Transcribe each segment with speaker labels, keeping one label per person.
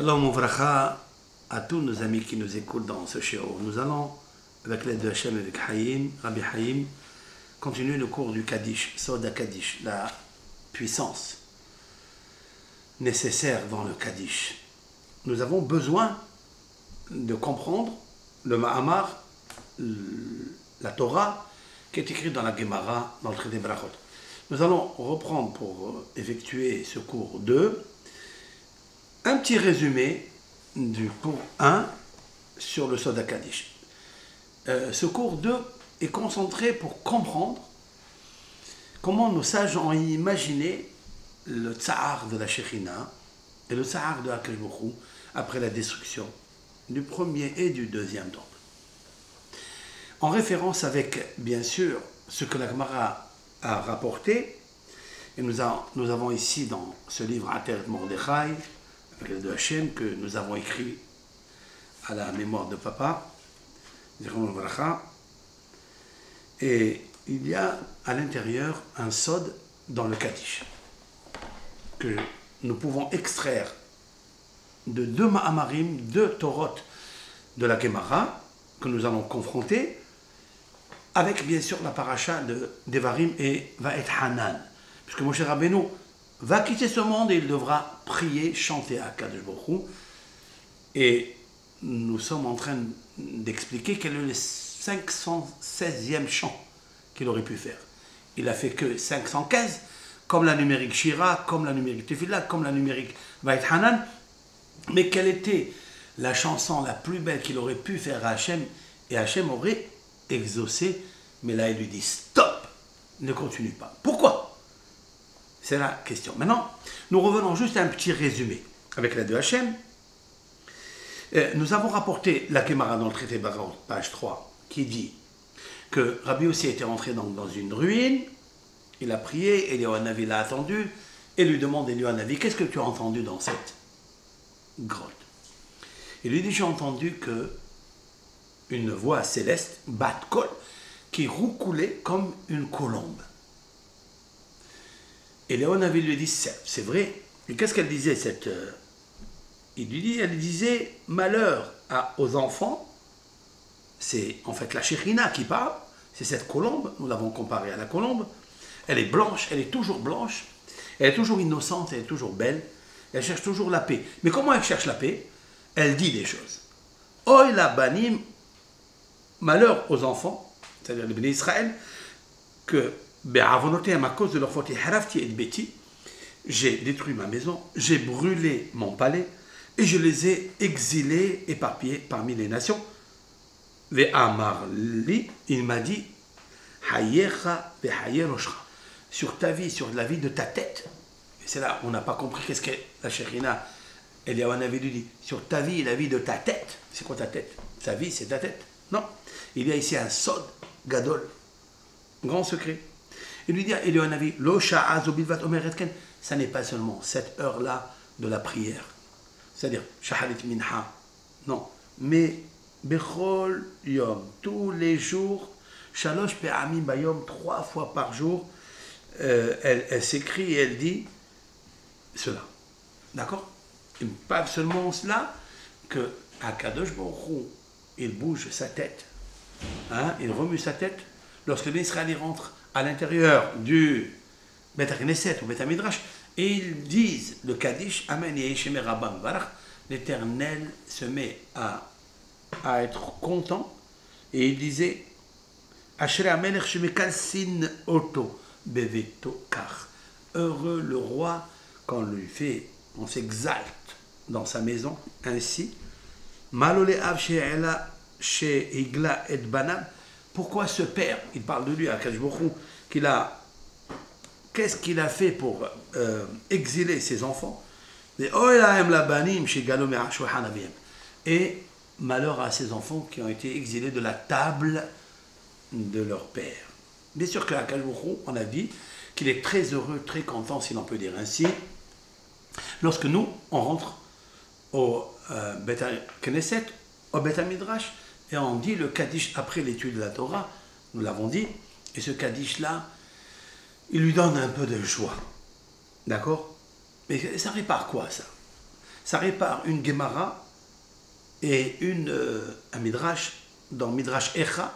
Speaker 1: Shalom Ouvracha à tous nos amis qui nous écoutent dans ce shiur. Nous allons, avec l'aide de Hachem et avec Haïm, Rabbi Haïm, continuer le cours du Kaddish, Soda Kaddish, la puissance nécessaire dans le Kaddish. Nous avons besoin de comprendre le Mahamar, la Torah, qui est écrite dans la Gemara, dans le traité Brachot. Nous allons reprendre pour effectuer ce cours 2, un petit résumé du cours 1 sur le Soda Kaddish. Ce cours 2 est concentré pour comprendre comment nos sages ont imaginé le tsar de la Shekhinah et le tsar de Akadosh Baruch Hu après la destruction du premier et du deuxième temple. En référence avec, bien sûr, ce que la Gemara a rapporté, et nous avons ici dans ce livre Ateret Mordechai, avec l'aide de Hachem, que nous avons écrit à la mémoire de papa, et il y a à l'intérieur un sod dans le Kaddish, que nous pouvons extraire de deux Ma'amarim, deux Torot de la Gemara, que nous allons confronter, avec bien sûr la paracha de Devarim et Va'et Hanan, puisque Moshe Rabbeinu va quitter ce monde et il devra prier, chanter à Akadosh Baruch Hu. Et nous sommes en train d'expliquer quel est le 516e chant qu'il aurait pu faire. Il a fait que 515, comme la numérique Shira, comme la numérique Tefillah, comme la numérique Va'et Hanan. Mais quelle était la chanson la plus belle qu'il aurait pu faire à Hachem? Et Hachem aurait exaucé, mais là il lui dit stop, ne continue pas. Pourquoi? C'est la question. Maintenant, nous revenons juste à un petit résumé avec l'aide de Hachem. Nous avons rapporté la Gemara dans le traité Brachot, page 3, qui dit que Rabbi Yossi était rentré dans une ruine, il a prié, Eliyahu Hanavi l'a attendu, et lui demande Eliyahu Hanavi, qu'est-ce que tu as entendu dans cette grotte? Il lui dit, j'ai entendu une voix céleste, bat kol, qui roucoulait comme une colombe. Et Eliyahu Hanavi lui dit, c'est vrai. Et qu'est-ce qu'elle disait elle disait, malheur aux enfants, c'est en fait la Shekhinah qui parle, c'est cette colombe, nous l'avons comparée à la colombe, elle est blanche, elle est toujours blanche, elle est toujours innocente, elle est toujours belle, elle cherche toujours la paix. Mais comment elle cherche la paix? Elle dit des choses. Oy la banim, malheur aux enfants, c'est-à-dire les bénis Israël, que à cause de leur faute, j'ai détruit ma maison, j'ai brûlé mon palais et je les ai exilés, éparpillés parmi les nations. Il m'a dit, sur ta vie, sur la vie de ta tête. Et c'est là, on n'a pas compris qu'est-ce qu'est la Shekhinah. Eliyahu Hanavi lui dit, sur ta vie et la vie de ta tête. C'est quoi ta tête? Ta vie, c'est ta tête. Non, il y a ici un sod gadol, grand secret. Il lui dit à Eliyahu Hanavi, ça n'est pas seulement cette heure-là de la prière, c'est-à-dire shaharit minha, non, mais bechol yom, tous les jours, shalosh pe'amim bayom, 3 fois par jour, elle s'écrit et elle dit cela, d'accord? Et pas seulement cela, que Akadosh Baruch Hu, il bouge sa tête, hein, il remue sa tête, lorsque les Israéliens rentrent à l'intérieur du Bet HaKnesset ou Bet HaMidrash, et ils disent le Kaddish, Amen Yeheshem Rabbam Barach, l'Éternel se met à être content, et il disait, Ashrei Amelech Shemekal Sin Oto Beveto Kach. Heureux le roi quand on s'exalte dans sa maison, ainsi. Malole Av She'ela She'igla Et Banam. Pourquoi ce père, il parle de lui à Akadosh Baruch Hu, qu'est-ce qu'il a fait pour exiler ses enfants? Et malheur à ses enfants qui ont été exilés de la table de leur père. Bien sûr qu'à Akadosh Baruch Hu, on a dit qu'il est très heureux, très content, si l'on peut dire ainsi, lorsque nous, on rentre au Bet HaKnesset, au Bet HaMidrash, et on dit le Kaddish après l'étude de la Torah, nous l'avons dit, et ce Kaddish-là, il lui donne un peu de joie. D'accord? Mais ça répare quoi, ça? Ça répare une Gemara et un Midrash, dans Midrash Echa,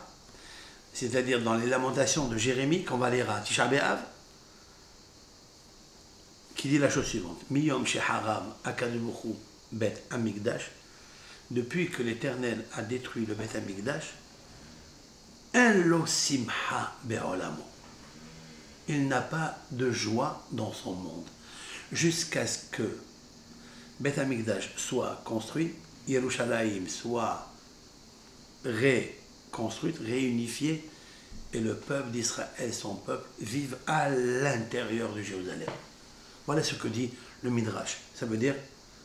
Speaker 1: c'est-à-dire dans les lamentations de Jérémie, qu'on va lire à Tisha B'Av, qui dit la chose suivante. Miyom sheharam akadosh baruch hu bet Hamikdash, depuis que l'Éternel a détruit le Bet Hamikdash, en lo simha be'olamo. Il n'a pas de joie dans son monde. Jusqu'à ce que Bet Hamikdash soit construit, Yerushalayim soit reconstruite, réunifiée, et le peuple d'Israël, son peuple, vivent à l'intérieur de Jérusalem. Voilà ce que dit le Midrash. Ça veut dire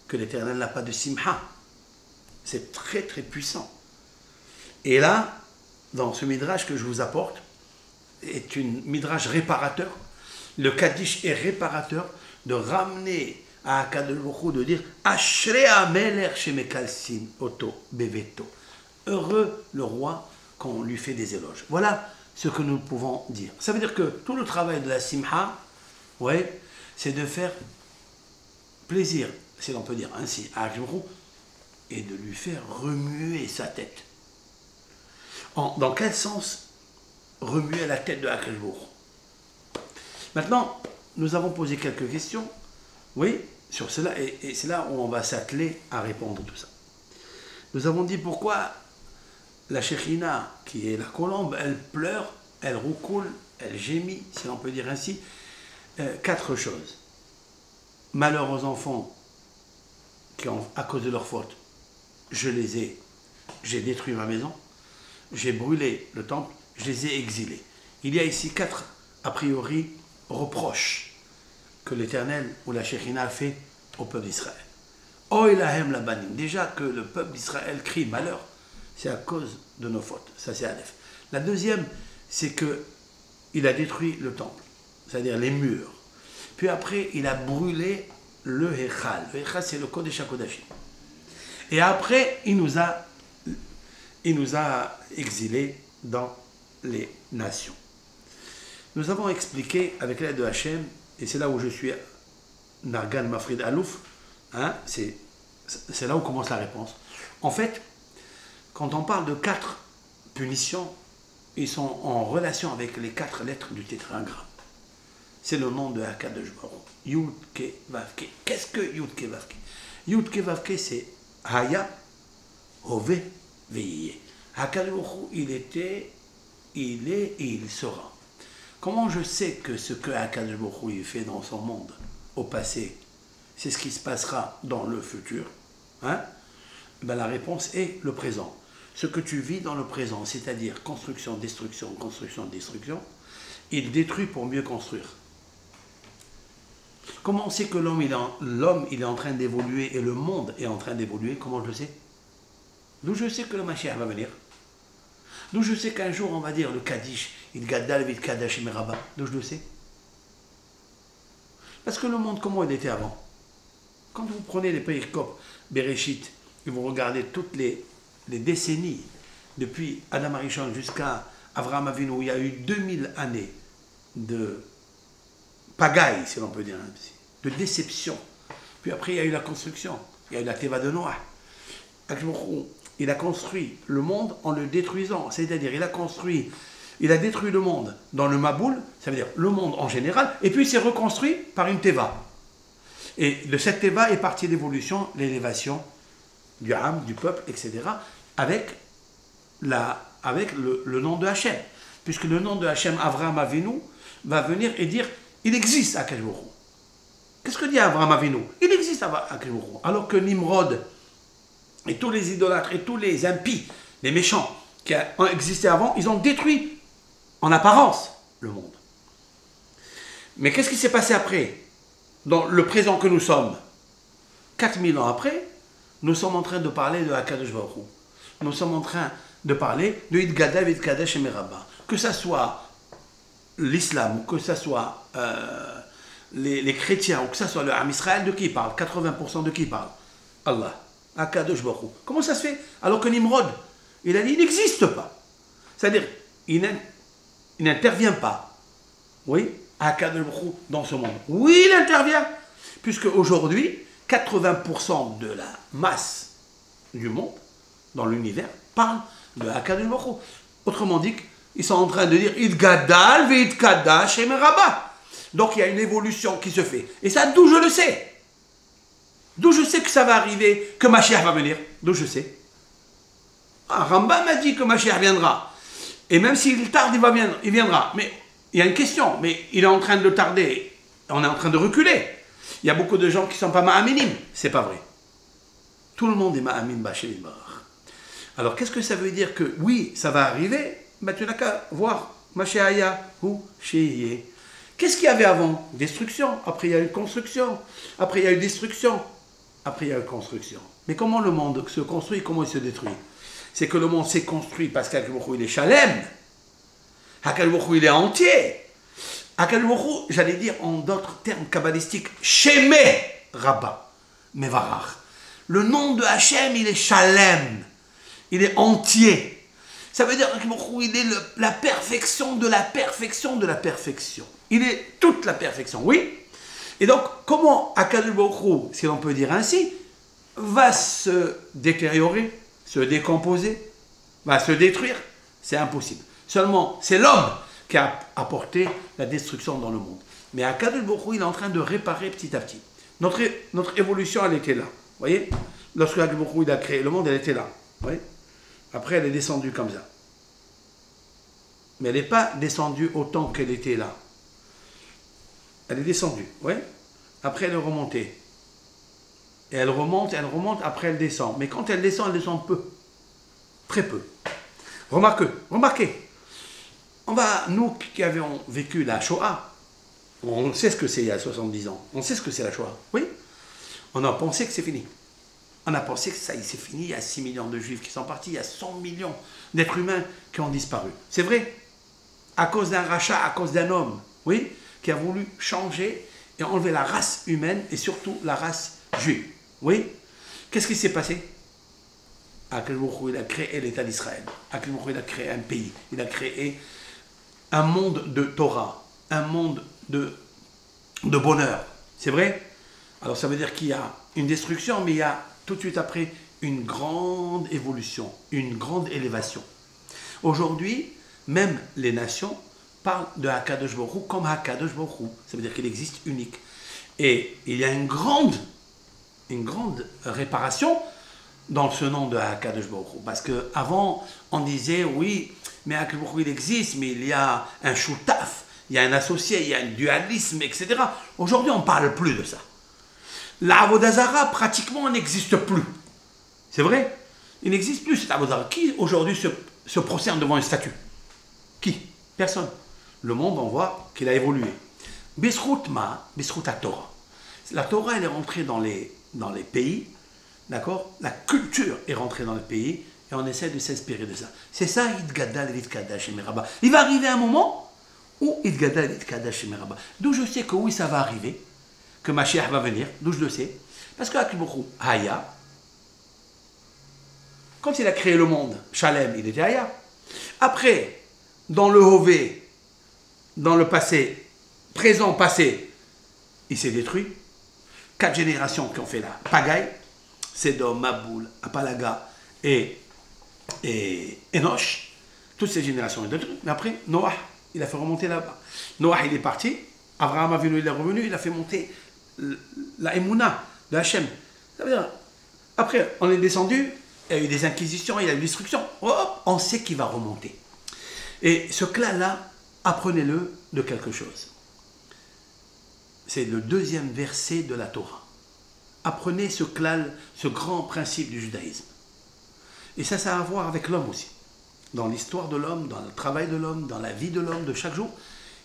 Speaker 1: que l'Éternel n'a pas de simha. C'est très très puissant. Et là, dans ce Midrash que je vous apporte, est une Midrash réparateur. Le Kaddish est réparateur de ramener à Akadosh Baruch Hu, de dire Ashrei HaMelech shemekalsin oto beveto. Heureux le roi qu'on lui fait des éloges. Voilà ce que nous pouvons dire. Ça veut dire que tout le travail de la simha, ouais, c'est de faire plaisir, si l'on peut dire ainsi, à Akadosh Baruch Hu, et de lui faire remuer sa tête. Dans quel sens remuer la tête de Akadosh Baruch Hu? Maintenant, nous avons posé quelques questions, oui, sur cela, et c'est là où on va s'atteler à répondre à tout ça. Nous avons dit pourquoi la Shekhina, qui est la colombe, elle pleure, elle roucoule, elle gémit, si l'on peut dire ainsi. 4 choses. Malheur aux enfants qui ont, à cause de leur faute, j'ai détruit ma maison, j'ai brûlé le temple, je les ai exilés. Il y a ici 4, a priori, reproches que l'Éternel ou la Shekhina a fait au peuple d'Israël. Oilahem labanim. Déjà que le peuple d'Israël crie malheur, c'est à cause de nos fautes. Ça, c'est Aleph. La deuxième, c'est qu'il a détruit le temple, c'est-à-dire les murs. Puis après, il a brûlé le Hechal. Le Hechal, c'est le Kodesh HaKodashim. Et après, il nous a exilés dans les nations. Nous avons expliqué avec l'aide de Hachem, et c'est là où je suis Nargan Mafrid Alouf, hein, c'est là où commence la réponse. En fait, quand on parle de 4 punitions, ils sont en relation avec les 4 lettres du tétragramme. C'est le nom de Akadosh Baruch Hu. Yud Ke Vav Ke. Qu'est-ce que Yud Ke Vav Ke? Yud Ke Vav Ke, c'est Haya, Hove, Veye. Akadosh Baruch Hu, il était, il est et il sera. Comment je sais que ce que Akadosh Baruch Hu fait dans son monde au passé, c'est ce qui se passera dans le futur, hein? Ben, la réponse est le présent. Ce que tu vis dans le présent, c'est-à-dire construction, destruction, il détruit pour mieux construire. Comment on sait que l'homme il est en train d'évoluer et le monde est en train d'évoluer? Comment je le sais? D'où je sais que le Mashiach va venir? D'où je sais qu'un jour on va dire le Kaddish, il Gaddal vit Kaddash et Meraba? D'où je le sais? Parce que le monde, comment il était avant? Quand vous prenez les pays Kop, Bereshit, et vous regardez toutes les décennies, depuis Adam Arishon jusqu'à Avraham Avinu, où il y a eu 2000 années de pagaille, si l'on peut dire, de déception. Puis après, il y a eu la construction, il y a eu la Teva de Noah. Il a construit le monde en le détruisant, c'est-à-dire il a détruit le monde dans le Maboul, ça veut dire le monde en général, et puis il s'est reconstruit par une Teva. Et de cette Teva est partie l'évolution, l'élévation du Ham, du peuple, etc., avec le nom de Hachem. Puisque le nom de Hachem, Avraham Avinu, va venir et dire, il existe à Akadosh Baruch Hu. Qu'est-ce que dit Avraham Avinu? Il existe à Akadosh Baruch Hu. Alors que Nimrod, et tous les idolâtres, et tous les impies, les méchants, qui ont existé avant, ils ont détruit, en apparence, le monde. Mais qu'est-ce qui s'est passé après? Dans le présent que nous sommes, 4000 ans après, nous sommes en train de parler de Akadosh Baruch Hu. Nous sommes en train de parler de Idgadav, Idkadesh et Meraba. Que ce soit l'islam, que ce soit les chrétiens, ou que ce soit le Ham Israël, de qui il parle? 80% de qui il parle? Allah. Akadosh Baruch Hu. Comment ça se fait? Alors que Nimrod, il a dit, il n'existe pas. C'est-à-dire, il n'intervient pas. Oui, Akadosh Baruch Hu dans ce monde. Oui, il intervient. Puisque aujourd'hui, 80% de la masse du monde, dans l'univers, parle de Hakadosh Baruch Hu. Autrement dit, ils sont en train de dire Idgadal ve'idkadash emeraba. Donc il y a une évolution qui se fait. Et ça, d'où je le sais? D'où je sais que ça va arriver, que Mashiach va venir? D'où je sais? Rambam m'a dit que Mashiach viendra. Et même s'il tarde, il viendra. Mais il y a une question. Mais il est en train de tarder. On est en train de reculer. Il y a beaucoup de gens qui ne sont pas ma'aminim. C'est pas vrai. Tout le monde est ma'amin b'Hashem Yitbarach. Alors qu'est-ce que ça veut dire que oui, ça va arriver? Ben, tu n'as qu'à voir. Mashiach ou Sheyeh. Qu'est-ce qu'il y avait avant? Destruction. Après, il y a eu construction. Après, il y a eu destruction. Après, il y a eu construction. Mais comment le monde se construit? Comment il se détruit? C'est que le monde s'est construit parce qu'Hakadosh Baruch Hu, il est Shalem. Hakadosh Baruch Hu, il est entier. Hakadosh Baruch Hu, j'allais dire en d'autres termes kabbalistiques, Shemeh Rabba Mevarach. Le nom de Hachem, il est Shalem. Il est entier. Ça veut dire qu'Hakadosh Baruch Hu, il est la perfection de la perfection de la perfection. Il est toute la perfection, oui. Et donc, comment Hakadosh Baruch Hu, si l'on peut dire ainsi, va se détériorer, se décomposer, va se détruire? C'est impossible. Seulement, c'est l'homme qui a apporté la destruction dans le monde. Mais Hakadosh Baruch Hu, il est en train de réparer petit à petit. Notre évolution, elle était là. Vous voyez? Lorsque Hakadosh Baruch Hu, il a créé le monde, elle était là. Vous voyez? Après, elle est descendue comme ça. Mais elle n'est pas descendue autant qu'elle était là. Elle est descendue, vous voyez? Après, elle est remontée. Et elle remonte, après elle descend. Mais quand elle descend peu. Très peu. Remarquez. Nous qui avions vécu la Shoah, on sait ce que c'est il y a 70 ans. On sait ce que c'est la Shoah. Oui. On a pensé que c'est fini. On a pensé que ça y c'est fini. Il y a 6 millions de Juifs qui sont partis. Il y a 100 millions d'êtres humains qui ont disparu. C'est vrai. À cause d'un rachat, à cause d'un homme, oui, qui a voulu changer et enlever la race humaine et surtout la race juive. Oui. Qu'est-ce qui s'est passé? Hakadosh Baruch Hu, il a créé l'État d'Israël. Hakadosh Baruch Hu, il a créé un pays. Il a créé un monde de Torah, un monde de bonheur. C'est vrai? Alors ça veut dire qu'il y a une destruction, mais il y a tout de suite après une grande évolution, une grande élévation. Aujourd'hui, même les nations parlent de Hakadosh Baruch Hu comme Hakadosh Baruch Hu. Ça veut dire qu'il existe unique. Et il y a une grande réparation dans ce nom de Hakadosh Baruch Hu. Parce qu'avant, on disait, oui, mais Hakadosh Baruch Hu, il existe, mais il y a un shoutaf, il y a un associé, il y a un dualisme, etc. Aujourd'hui, on ne parle plus de ça. La Avodah Zara, pratiquement, n'existe plus. C'est vrai? Il n'existe plus cette Avodah Zara. Qui, aujourd'hui, se prosterne devant une statue? Qui? Personne. Le monde, on voit qu'il a évolué. Bisrout à Torah. La Torah, elle est rentrée dans les pays, d'accord? La culture est rentrée dans le pays et on essaie de s'inspirer de ça. C'est ça, Idgadal et Idkadash et Meraba. Il va arriver un moment où Idgadal et Idkadash et Meraba. D'où je sais que oui, ça va arriver, que Mashiach va venir, d'où je le sais. Parce que Hakadosh Baruch Hu, Haya, quand il a créé le monde, Shalem, il était Haya. Après, dans le Hové, dans le passé, présent, passé, il s'est détruit. 4 générations qui ont fait la pagaille, Sédom, Maboul, Apalaga et Enoch. Toutes ces générations sont détruites. Mais après, Noah, il a fait remonter là-bas. Noah, il est parti. Abraham Avinu, il est revenu. Il a fait monter la Emouna de Hachem. Ça veut dire, après, on est descendu. Il y a eu des inquisitions, il y a eu des destructions. Hop, on sait qu'il va remonter. Et ce clan-là, apprenez-le de quelque chose. C'est le 2e verset de la Torah. Apprenez ce klal, ce grand principe du judaïsme. Et ça a à voir avec l'homme aussi. Dans l'histoire de l'homme, dans le travail de l'homme, dans la vie de l'homme de chaque jour,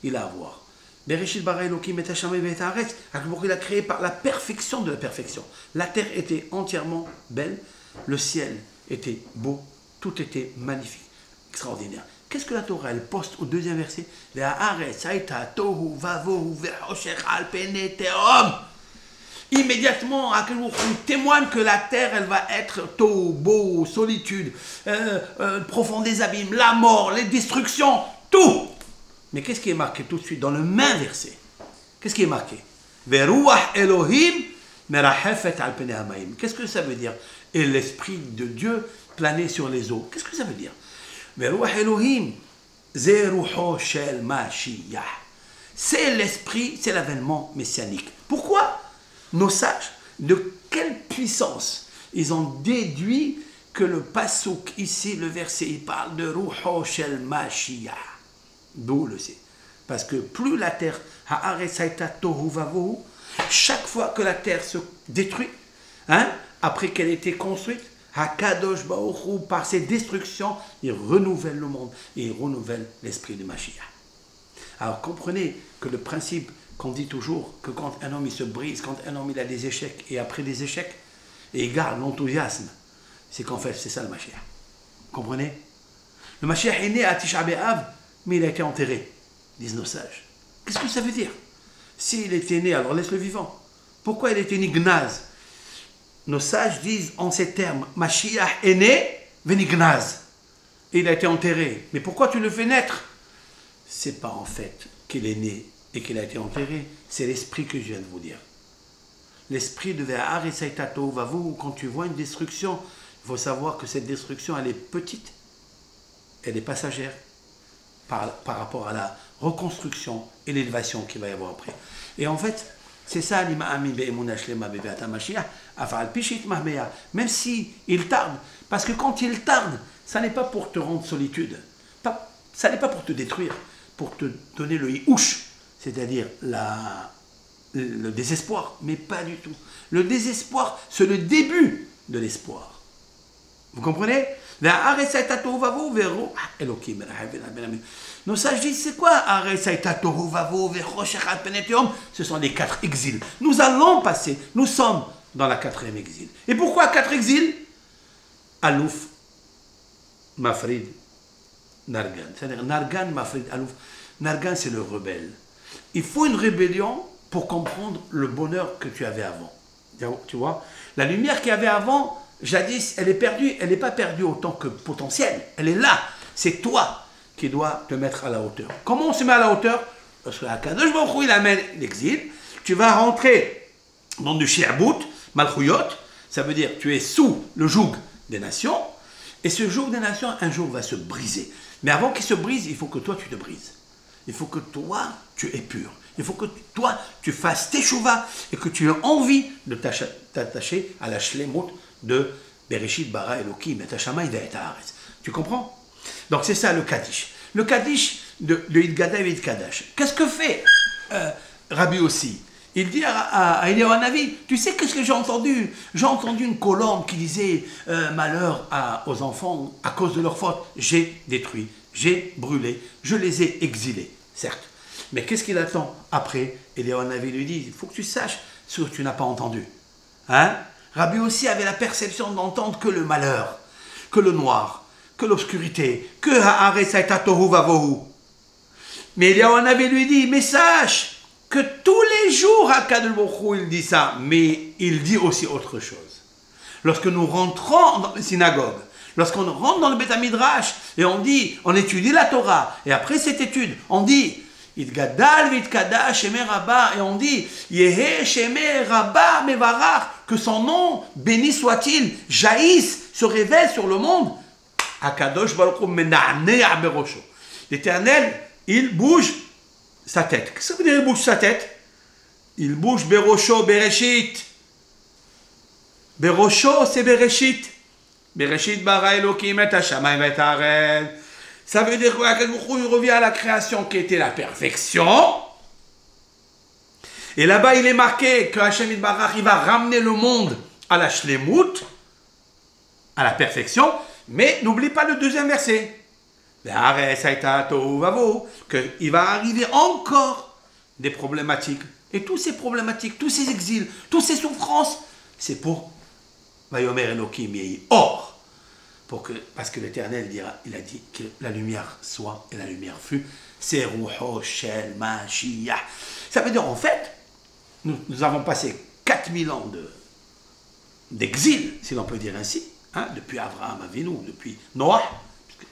Speaker 1: il a à voir. Bereshit bara Elokim et Hashamayim et haaretz. Il a créé par la perfection de la perfection. La terre était entièrement belle, le ciel était beau, tout était magnifique, extraordinaire. Qu'est-ce que la Torah, elle poste au 2e verset? Immédiatement, on témoigne que la terre, elle va être tohu, bohu, solitude, profond des abîmes, la mort, les destructions, tout. Mais qu'est-ce qui est marqué tout de suite dans le même verset? Qu'est-ce qui est marqué? Veruach Elohim Merahefet al pene hamaim. Qu'est-ce que ça veut dire? Et l'esprit de Dieu planait sur les eaux. Qu'est-ce que ça veut dire? Veruach Elohim, ze ruho shel Mashiach. C'est l'esprit, c'est l'avènement messianique. Pourquoi nos sages, de quelle puissance ils ont déduit que le pasouk, ici, le verset, il parle de ruho shel Mashiach. D'où le sait. Parce que plus la terre, chaque fois que la terre se détruit, hein, après qu'elle ait été construite, Hakadosh Baruch Hu, par ses destructions, il renouvelle le monde et il renouvelle l'esprit de Mashiach. Alors comprenez que le principe qu'on dit toujours, que quand un homme il se brise, quand un homme il a des échecs, et après des échecs, et il garde l'enthousiasme, c'est qu'en fait c'est ça le Mashiach. Comprenez? Le Mashiach est né à Tisha B'Av, mais il a été enterré, disent nos sages. Qu'est-ce que ça veut dire? S'il était né, alors laisse-le vivant. Pourquoi il était né gnaz? Nos sages disent en ces termes, Mashiach est né, venignaz. Et il a été enterré. Mais pourquoi tu le fais naître? C'est pas en fait qu'il est né et qu'il a été enterré, c'est l'esprit que je viens de vous dire. L'esprit de Ve'ar et Saïtato Vavu, quand tu vois une destruction, il faut savoir que cette destruction, elle est petite, elle est passagère par rapport à la reconstruction et l'élévation qu'il va y avoir après. Et en fait, c'est ça, même si il tarde, parce que quand il tarde, ça n'est pas pour te rendre solitude, ça n'est pas pour te détruire, pour te donner le hiouch, c'est-à-dire le désespoir, mais pas du tout. Le désespoir, c'est le début de l'espoir. Vous comprenez? Nos sages disent, c'est quoi? Ce sont les 4 exils. Nous allons passer, nous sommes dans la 4e exil. Et pourquoi 4 exils? Alouf, Mafrid, Nargan. C'est-à-dire Nargan, Mafrid, Alouf. Nargan, c'est le rebelle. Il faut une rébellion pour comprendre le bonheur que tu avais avant. Tu vois? La lumière qu'il y avait avant, jadis, elle est perdue. Elle n'est pas perdue autant que potentielle. Elle est là. C'est toi qui dois te mettre à la hauteur. Comment on se met à la hauteur? Parce que Akadosh Baruch Hu, il amène l'exil. Tu vas rentrer dans du shi'bout, malchouyot. Ça veut dire tu es sous le joug des nations. Et ce joug des nations, un jour, va se briser. Mais avant qu'il se brise, il faut que toi, tu te brises. Il faut que toi, tu es pur. Il faut que toi, tu fasses teshuva et que tu aies envie de t'attacher à la shlemut de Bereshit bara Elokim et Hashamayim ve'et haaretz. Tu comprends? Donc c'est ça le Kaddish. Le Kaddish de Idgada et Idkadash. Qu'est-ce que fait Rabbi aussi? Il dit à Eliyahu Hanavi, tu sais qu'est-ce que j'ai entendu? J'ai entendu une colombe qui disait malheur aux enfants à cause de leur faute. J'ai détruit, j'ai brûlé, je les ai exilés, certes. Mais qu'est-ce qu'il attend après? Eliyahu Hanavi lui dit, il faut que tu saches ce que tu n'as pas entendu. Hein? Rabbi aussi avait la perception d'entendre que le malheur, que le noir, que l'obscurité, que ha'aretz hayta tohu vavohu. Mais Eliyahu Hanavi lui dit, mais sache que tous les jours, Akadosh Baruch Hu, il dit ça, mais il dit aussi autre chose. Lorsque nous rentrons dans les synagogues, lorsqu'on rentre dans le Beth Midrash, et on dit, on étudie la Torah, et après cette étude, on dit, Itgadal v'itkada shemei Rabba, et on dit, Yehe shemei Rabba mevarach, que son nom, béni soit-il, jaillisse, se révèle sur le monde. Akadosh Baruch Hu mena'anea berosho. L'Éternel, il bouge sa tête. Qu'est-ce que ça veut dire il bouge sa tête? Il bouge berosho bereshit. Berosho, c'est bereshit. Bereshit bara Elokim et Hashamayim ve'et haaretz. Ça veut dire qu'il revient à la création qui était la perfection. Et là-bas, il est marqué que Hashem Yitbarach, il va ramener le monde à la shlemut, à la perfection. Mais n'oublie pas le deuxième verset. Qu'il va arriver encore des problématiques. Et tous ces problématiques, tous ces exils, toutes ces souffrances, c'est pour Vayomer Elokim Yehi Or. Parce que l'Éternel il a dit que la lumière soit et la lumière fut. C'est Ruho Shel Mashiach. Ça veut dire en fait, nous avons passé 4000 ans d'exil, si l'on peut dire ainsi, hein, depuis Abraham Avinu, depuis Noah.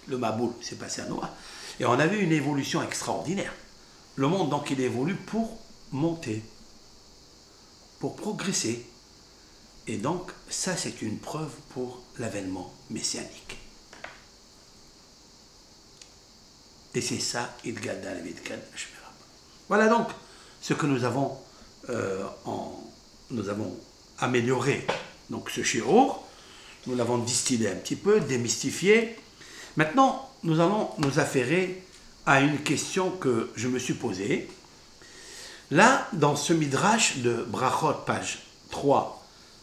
Speaker 1: Le Maboul s'est passé à Noah. Et on a vu une évolution extraordinaire. Le monde, donc, il évolue pour monter, pour progresser. Et donc, ça, c'est une preuve pour l'avènement messianique. Et c'est ça, voilà donc ce que nous avons, amélioré. Donc ce shiur, nous l'avons distillé un petit peu, démystifié. Maintenant, nous allons nous affairer à une question que je me suis posée. Là, dans ce midrash de Brachot, page 3,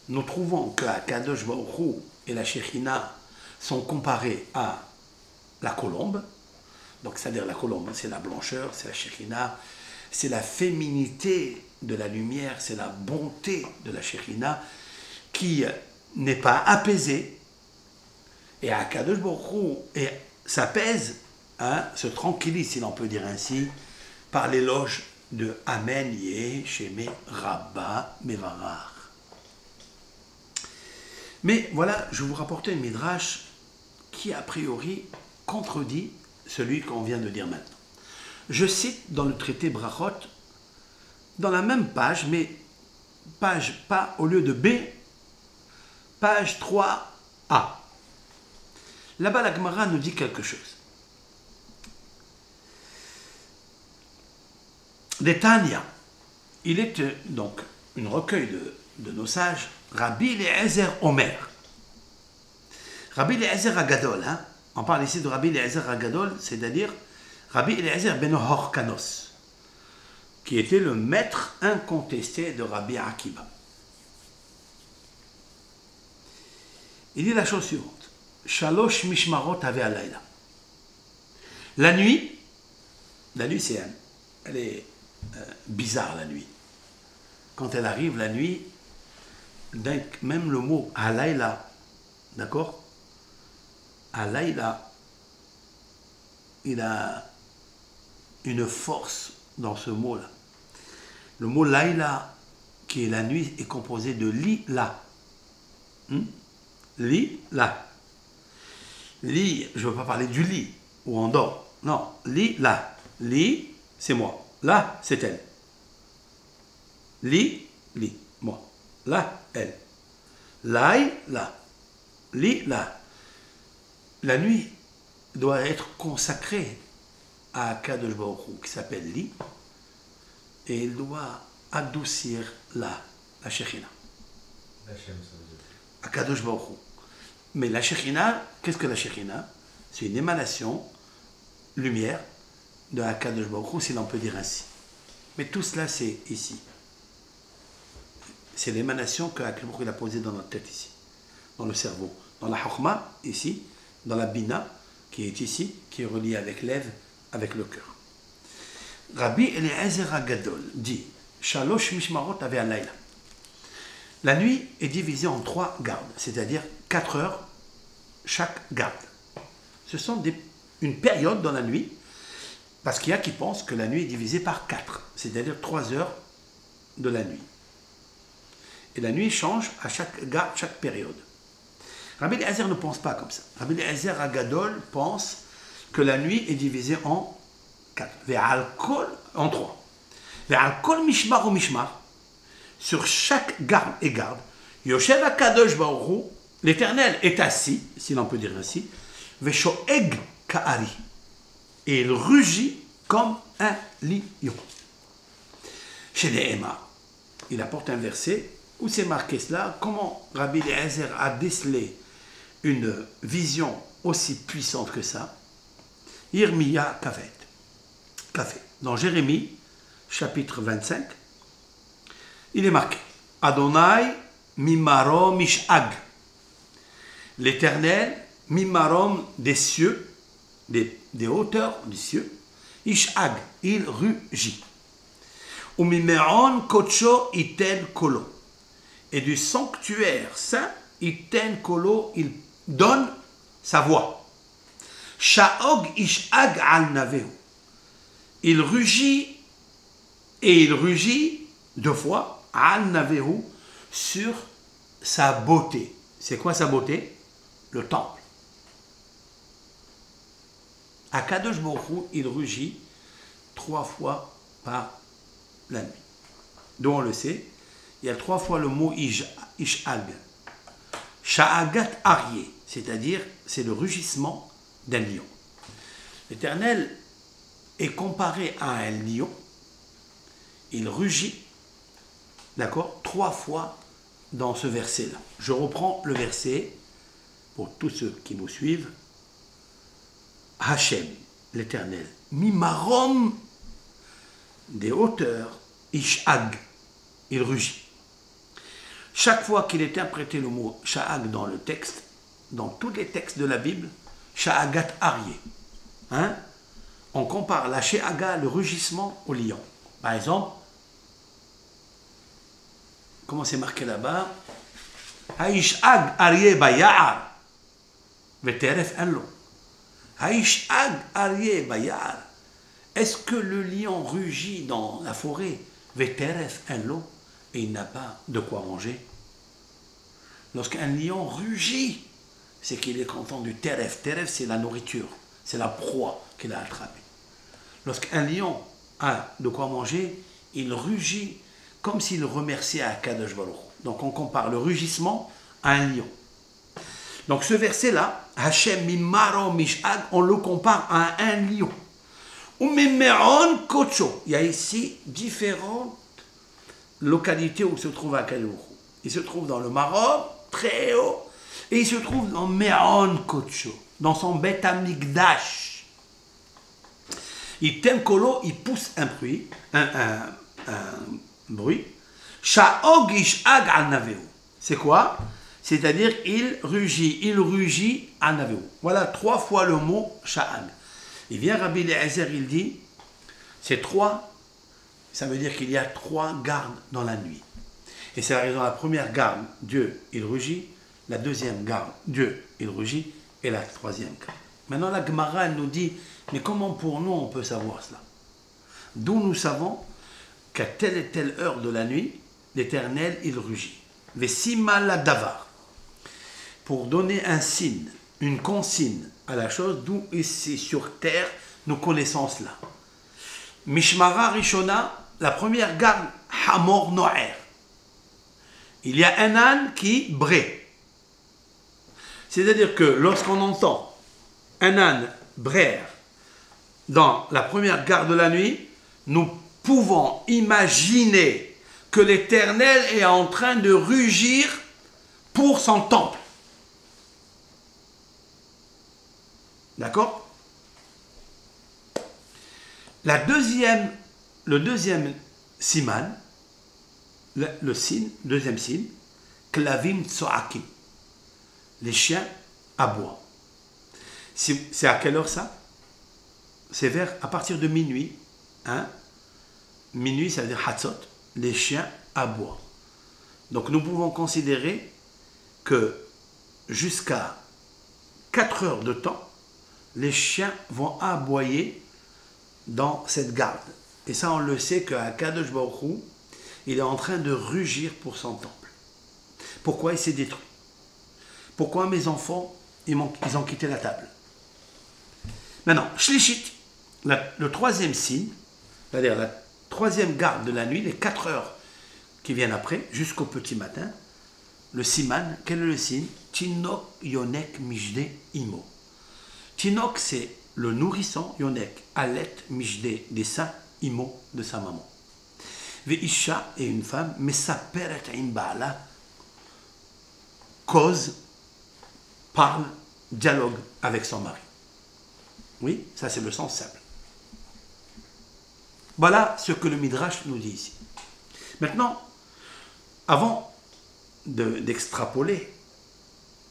Speaker 1: nous trouvons que Kadosh Baruch Hu et la Shekhinah sont comparés à la colombe. Donc, c'est-à-dire la colombe, c'est la blancheur, c'est la Shekhinah, c'est la féminité de la lumière, c'est la bonté de la Shekhinah qui n'est pas apaisée. Et Kadosh Baruch Hu s'apaise, se tranquillise, si l'on peut dire ainsi, par l'éloge de Amen Yeh Sheme Rabba Mevarar. Mais voilà, je vous rapportais une midrash qui a priori contredit celui qu'on vient de dire maintenant. Je cite dans le traité Brachot, dans la même page, mais page pas au lieu de B, page 3a. Là-bas, la Gemara nous dit quelque chose. Des Tanya, il est donc une recueil de nos sages, Rabbi Eliezer Omer. Rabbi Eliezer Agadol, on parle ici de Rabbi Eliezer Agadol, c'est-à-dire Rabbi Eliezer ben Horkanos, qui était le maître incontesté de Rabbi Akiba. Il dit la chose suivante. Shalosh mishmarot ave alayla. La nuit, elle est bizarre la nuit. Quand elle arrive la nuit, même le mot alayla, d'accord? Alayla, il a une force dans ce mot-là. Le mot laïla, qui est la nuit, est composé de li-la. Li-la. Li, je ne veux pas parler du lit, où on dort. Non, li-la. Li, c'est moi. La, c'est elle. Li, moi. La, elle. Laïla. Li-la. La nuit doit être consacrée à Kadosh Baruch Hu, qui s'appelle Li, et il doit adoucir la Shekhinah. À Kadosh Baruch Hu. Mais la Shekhinah, qu'est-ce que la Shekhinah? C'est une émanation, lumière, de Kadosh Baruch Hu, si l'on peut dire ainsi. Mais tout cela, c'est ici. C'est l'émanation que Kadosh Baruch Hu a posée dans notre tête ici, dans le cerveau. Dans la Chokhmah, ici, dans la Bina, qui est ici, qui est reliée avec l'Ève, avec le cœur. Rabbi Eliezer Agadol dit Shalosh mishmarot ave alayla. La nuit est divisée en 3 gardes, c'est-à-dire 4 heures chaque garde. Ce sont une période dans la nuit, parce qu'il y a qui pensent que la nuit est divisée par 4, c'est-à-dire 3 heures de la nuit. Et la nuit change à chaque garde, chaque période. Rabbi Eliezer ne pense pas comme ça. Rabbi Eliezer Agadol pense que la nuit est divisée en 4. En 3. Ve'al mishmar ou mishmar, sur chaque garde et garde, Yoshev HaKadosh Baruch Hu, l'Éternel est assis, si l'on peut dire ainsi, Ve'shoeg ka'ari, et il rugit comme un lion. Chez les Emma, il apporte un verset où c'est marqué cela, comment Rabbi Eliezer a décelé une vision aussi puissante que ça. Yirmiya Kafet. Dans Jérémie, chapitre 25, il est marqué Adonai mimarom ishag. L'Éternel, mimarom des cieux, des hauteurs des cieux, ishag, il rugit. Umimeron kocho iten kolo. Et du sanctuaire saint, iten kolo, il donne sa voix. Sha'og ishag al navehu. Il rugit, et il rugit 2 fois, al navehu, sur sa beauté. C'est quoi sa beauté? Le temple. À Kadosh Baruch Hu, il rugit 3 fois par la nuit. Donc on le sait, il y a 3 fois le mot ishag. Sha'agat Aryeh, c'est-à-dire c'est le rugissement d'un lion. L'Éternel est comparé à un lion. Il rugit, d'accord, 3 fois dans ce verset-là. Je reprends le verset pour tous ceux qui nous suivent. Hachem, l'Éternel, mimarom, des hauteurs, ishag, il rugit. Chaque fois qu'il est interprété le mot sha'ag dans le texte, dans tous les textes de la Bible, sha'agat aryeh, hein, on compare la sha'aga, le rugissement, au lion. Par exemple, comment c'est marqué là-bas? Haishag aryeh bayar, veteref enlo. Haishag aryeh bayar. Est-ce que le lion rugit dans la forêt? Veteref enlo. Et il n'a pas de quoi manger. Lorsqu'un lion rugit, c'est qu'il est content du teref. Teref, c'est la nourriture, c'est la proie qu'il a attrapée. Lorsqu'un lion a de quoi manger, il rugit comme s'il remerciait à Kadosh Baruch. Donc on compare le rugissement à un lion. Donc ce verset-là, Hachem mimaro mishag, on le compare à un lion. Ou mimeron kocho. Il y a ici différentes localité où se trouve Akadosh. Il se trouve dans le Maroc, très haut, et il se trouve dans Me'on Kocho, dans son Bet Amikdash. Il tenkolo, il pousse un bruit, un bruit. Sha'og ish'ag al-naveu. C'est quoi? C'est-à-dire il rugit al-naveu. Voilà 3 fois le mot sha'ag. Il vient Rabbi Eliezer, il dit, c'est 3. Ça veut dire qu'il y a 3 gardes dans la nuit. Et c'est la raison, la première garde, Dieu, il rugit. La deuxième garde, Dieu, il rugit. Et la troisième garde. Maintenant, la Gemara, elle nous dit, mais comment pour nous on peut savoir cela? D'où nous savons qu'à telle et telle heure de la nuit, l'Éternel, il rugit. Vesima davar. Pour donner un signe, une consigne à la chose, d'où ici sur terre, nous connaissons cela. Mishmara Rishona, la première garde, Hamor Noer. Il y a un âne qui brée. C'est-à-dire que lorsqu'on entend un âne braire dans la première garde de la nuit, nous pouvons imaginer que l'Éternel est en train de rugir pour son temple. D'accord? Le deuxième siman, deuxième signe, Klavim Tsoakim. Les chiens aboient. C'est à quelle heure ça? C'est à partir de minuit. Hein? Minuit, ça veut dire Hatzot. Les chiens aboient. Donc nous pouvons considérer que jusqu'à 4 heures de temps, les chiens vont aboyer dans cette garde. Et ça, on le sait qu'à Kadosh Baruch Hu, il est en train de rugir pour son temple. Pourquoi il s'est détruit? Pourquoi mes enfants, ils ont quitté la table? Maintenant, Shlishit, le troisième signe, c'est-à-dire la troisième garde de la nuit, les 4 heures qui viennent après, jusqu'au petit matin, le siman, quel est le signe? Tinok yonek mijde imo. Tinok, c'est le nourrisson, yonek, alet mijde, des seins, imo, de sa maman. Veisha est une femme, mais sa peret imbala, cause, parle, dialogue avec son mari. Oui, ça c'est le sens simple. Voilà ce que le Midrash nous dit ici. Maintenant, avant d'extrapoler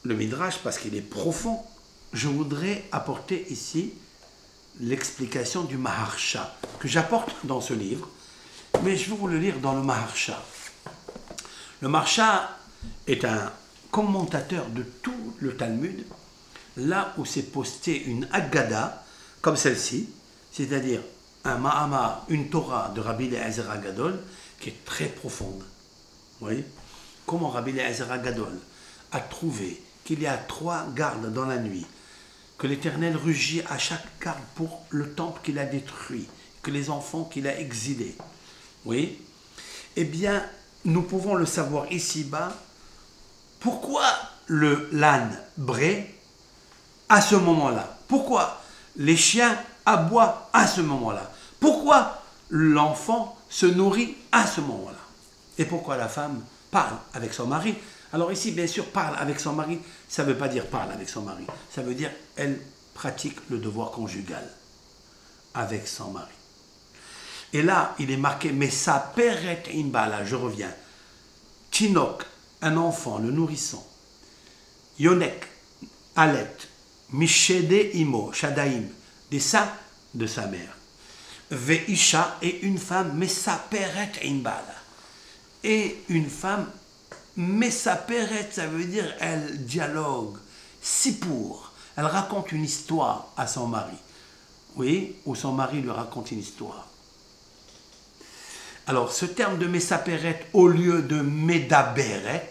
Speaker 1: le Midrash, parce qu'il est profond, je voudrais apporter ici l'explication du Maharsha, que j'apporte dans ce livre, mais je vais vous le lire dans le Maharsha. Le Maharsha est un commentateur de tout le Talmud, là où s'est postée une Haggadah, comme celle-ci, c'est-à-dire un Mahamar, une Torah de Rabbi Eliezer Agadol, qui est très profonde. Vous voyez? Comment Rabbi Eliezer Agadol a trouvé qu'il y a 3 gardes dans la nuit, que l'Éternel rugit à chaque garde pour le temple qu'il a détruit, que les enfants qu'il a exilés. Oui? Eh bien, nous pouvons le savoir ici-bas. Pourquoi l'âne brée à ce moment-là? Pourquoi les chiens aboient à ce moment-là? Pourquoi l'enfant se nourrit à ce moment-là? Et pourquoi la femme parle avec son mari? Alors ici, bien sûr, parle avec son mari, ça ne veut pas dire parle avec son mari. Ça veut dire elle pratique le devoir conjugal avec son mari. Et là, il est marqué, mais sa peret imbala, je reviens. Tinok, un enfant, le nourrissant. Yonek, alet, mishede imo, shadaim, des seins de sa mère. Veisha, et une femme, mais sa peret imbala. Et une femme, mais sa peret, ça veut dire elle dialogue, sipour. Elle raconte une histoire à son mari. Oui, ou son mari lui raconte une histoire. Alors, ce terme de Messaperet au lieu de Medaberet,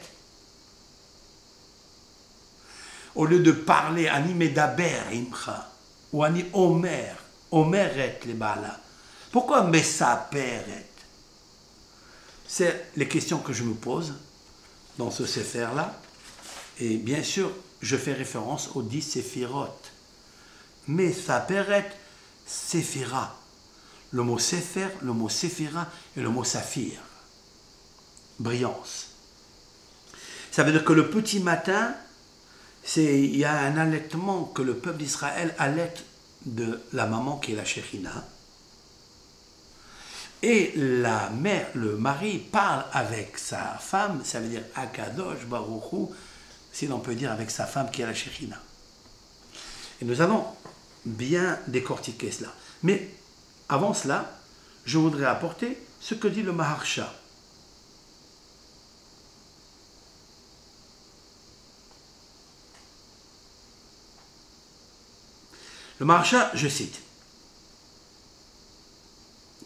Speaker 1: au lieu de parler Ani Medaber Imcha, ou Ani Omer, Omeret les Bala. Pourquoi Messaperet? C'est les questions que je me pose dans ce Sefer-là. Et bien sûr, je fais référence aux 10 Séphirotes. Messaperet, Séphira. Le mot Sefer, le mot Séphira et le mot Saphir. Brillance. Ça veut dire que le petit matin, il y a un allaitement que le peuple d'Israël allaite de la maman qui est la Shekhinah. Et la mère, le mari, parle avec sa femme, ça veut dire Akadosh Baruch Hu, si l'on peut dire avec sa femme qui est la Shekhinah. Et nous allons bien décortiquer cela. Mais avant cela, je voudrais apporter ce que dit le Maharsha. Le Maharsha, je cite.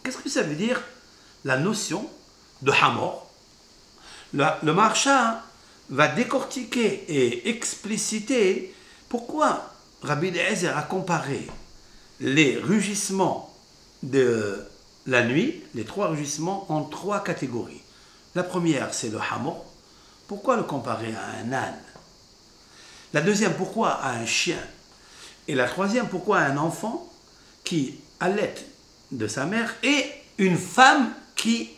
Speaker 1: Qu'est-ce que ça veut dire la notion de Hamor? Le Maharsha va décortiquer et expliciter pourquoi Rabbi Eliezer a comparé les rugissements de la nuit, les 3 rugissements, en 3 catégories. La première, c'est le Hamor. Pourquoi le comparer à un âne? La deuxième, pourquoi à un chien? Et la troisième, pourquoi à un enfant qui allaite de sa mère et une femme qui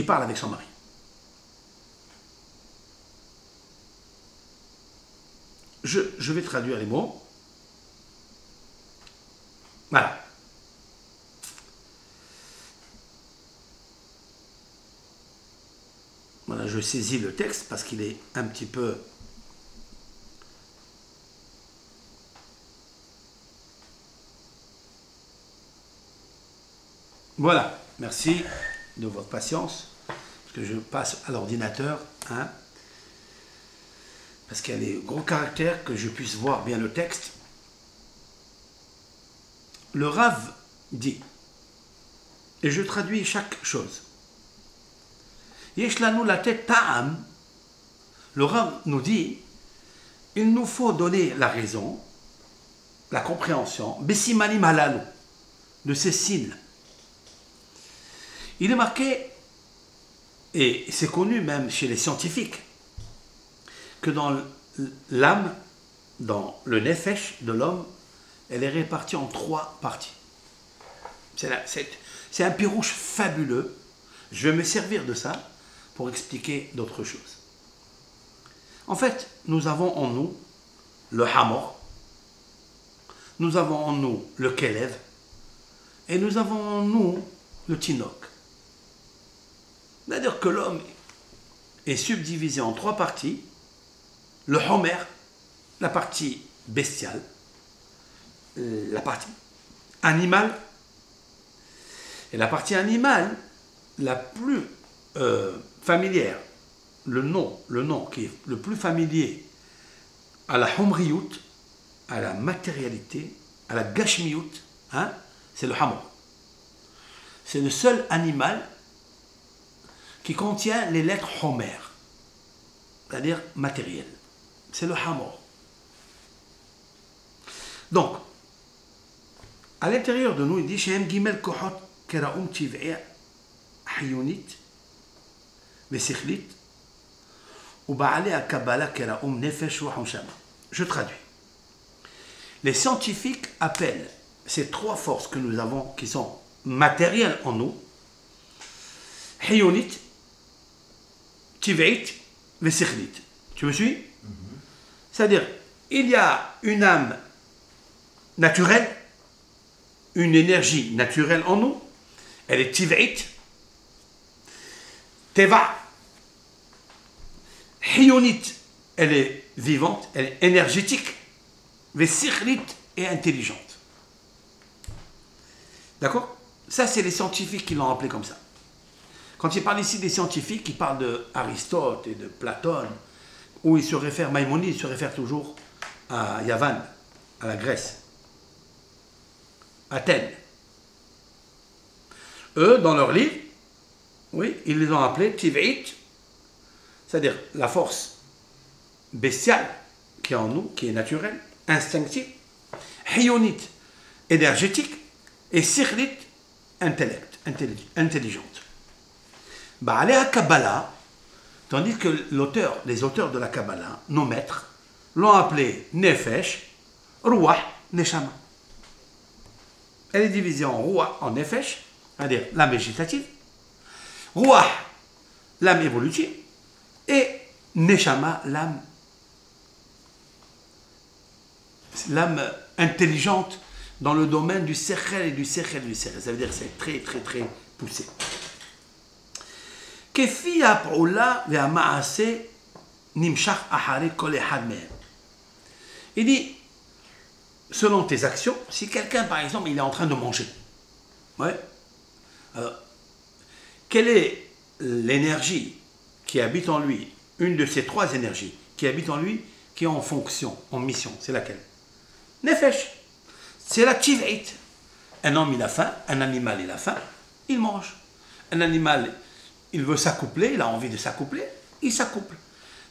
Speaker 1: parle avec son mari? Je vais traduire les mots. Voilà. Voilà, je saisis le texte parce qu'il est un petit peu... Voilà, merci de votre patience, parce que je passe à l'ordinateur, hein, parce qu'il y a des gros caractères, que je puisse voir bien le texte. Le Rav dit, et je traduis chaque chose. Yeshlanu la tête ta'am. Le Rav nous dit, il nous faut donner la raison, la compréhension, bessimanim halalu, de ces signes. Il est marqué, et c'est connu même chez les scientifiques, que dans l'âme, dans le nefesh de l'homme, elle est répartie en 3 parties. C'est un pirouche fabuleux. Je vais me servir de ça pour expliquer d'autres choses. En fait, nous avons en nous le hamor, nous avons en nous le kelev, et nous avons en nous le tinok. C'est-à-dire que l'homme est subdivisé en 3 parties. Le homer, la partie bestiale, la partie animale, et la partie animale la plus familière, le nom qui est le plus familier à la homriout, à la matérialité, à la gashmiout, hein, c'est le hamor. C'est le seul animal qui contient les lettres homer, c'est-à-dire matériel. C'est le hamor. Donc, à l'intérieur de nous, il dit Shem Gimel Kohot Keraum Tiv'e חיונית ושכלית, ובעלי הקבלה קראום נפש רוח ונשמה. Je traduis. Les scientifiques appellent ces trois forces que nous avons, qui sont matérielles en nous, Hiyonit, Tiv'it, Vesikhlit. Tu me suis? C'est-à-dire, il y a une âme naturelle, une énergie naturelle en nous, elle est Tiv'it, Teva, Hiyonit, elle est vivante, elle est énergétique, Vesikhlit est intelligente. D'accord? Ça, c'est les scientifiques qui l'ont appelé comme ça. Quand il parle ici des scientifiques, il parle d'Aristote et de Platon, où il se réfère, Maïmonide, il se réfère toujours à Yavan, à la Grèce, Athènes. Eux, dans leur livre, oui, ils les ont appelés Tiv'it, c'est-à-dire la force bestiale qui est en nous, qui est naturelle, instinctive, Hiyonit, énergétique, et Sikhlit, intellect, intelligente. Ba'alea Kabbalah, tandis que les auteurs de la Kabbalah, nos maîtres, l'ont appelé Nefesh, Ruach, Neshama. Elle est divisée en Ruach, en Nefesh, c'est-à-dire l'âme végétative, Ruach, l'âme évolutive, et Neshama, l'âme intelligente dans le domaine du Sechel et du Sechel du Sechel. Ça veut dire que c'est très, très, très poussé. כפי הפעולה והמעשה נמשך אחרי כל אחד מהם. Il dit, selon tes actions, si quelqu'un, par exemple, il est en train de manger, ouais, alors, quelle est l'énergie qui habite en lui, une de ces trois énergies qui habite en lui, qui est en fonction, en mission, c'est laquelle? Nefesh, c'est la Tiv'it. Un homme, il a faim, un animal, il a faim, il mange. Un animal, il veut s'accoupler, il a envie de s'accoupler, il s'accouple.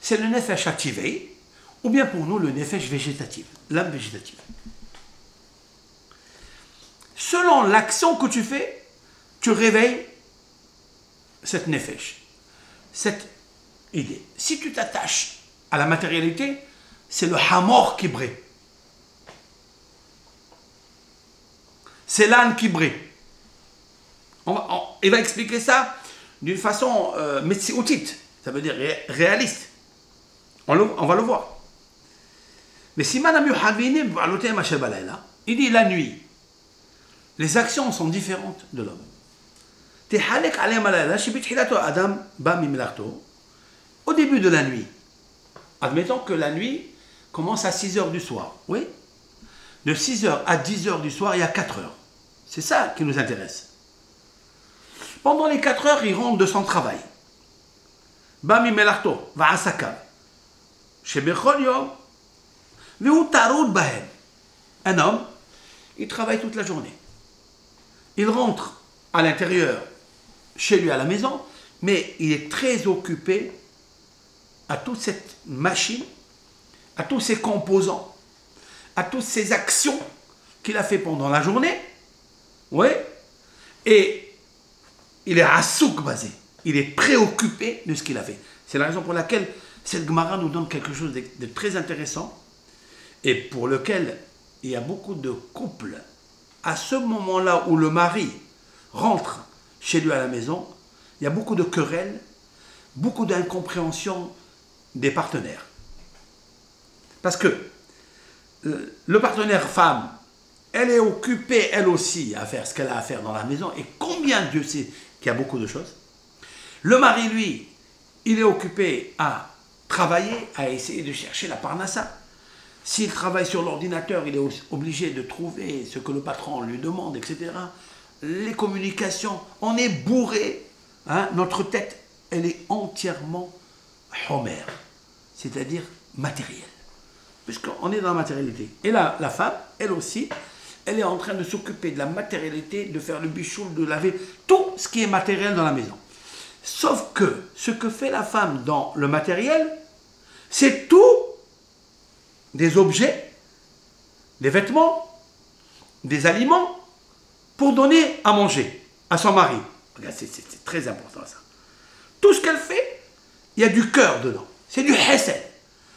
Speaker 1: C'est le nefesh activé, ou bien pour nous le nefesh végétatif, l'âme végétative. Selon l'action que tu fais, tu réveilles cette nefesh, cette idée. Si tu t'attaches à la matérialité, c'est le hamor qui brille. C'est l'âne qui brille. Il va expliquer ça d'une façon métziotite, ça veut dire réaliste. On va le voir. Mais si Madame Yohavinim, il dit la nuit, les actions sont différentes de l'homme. Au début de la nuit, admettons que la nuit commence à 6 heures du soir, oui? De 6 heures à 10 heures du soir, il y a 4 heures. C'est ça qui nous intéresse. Pendant les 4 heures, il rentre de son travail. Bami melarto, va à sa cave. Un homme, il travaille toute la journée. Il rentre à l'intérieur, chez lui à la maison, mais il est très occupé à toute cette machine, à tous ces composants, à toutes ces actions qu'il a fait pendant la journée. Oui. Et il est assouk basé. Il est préoccupé de ce qu'il a fait. C'est la raison pour laquelle cette Gemara nous donne quelque chose de très intéressant et pour lequel il y a beaucoup de couples. À ce moment-là où le mari rentre chez lui à la maison, il y a beaucoup de querelles, beaucoup d'incompréhension des partenaires. Parce que le partenaire femme, elle est occupée, elle aussi, à faire ce qu'elle a à faire dans la maison. Et combien Dieu sait qu'il y a beaucoup de choses. Le mari, lui, il est occupé à travailler, à essayer de chercher la parnassa. S'il travaille sur l'ordinateur, il est obligé de trouver ce que le patron lui demande, etc. Les communications, on est bourré. Hein? Notre tête, elle est entièrement homer, c'est-à-dire matérielle. Puisqu'on est dans la matérialité. Et là, la femme, elle aussi, elle est en train de s'occuper de la matérialité, de faire le bichoul, de laver, tout ce qui est matériel dans la maison. Sauf que ce que fait la femme dans le matériel, c'est tout des objets, des vêtements, des aliments, pour donner à manger à son mari. Regarde, c'est très important ça. Tout ce qu'elle fait, il y a du cœur dedans. C'est du hesed.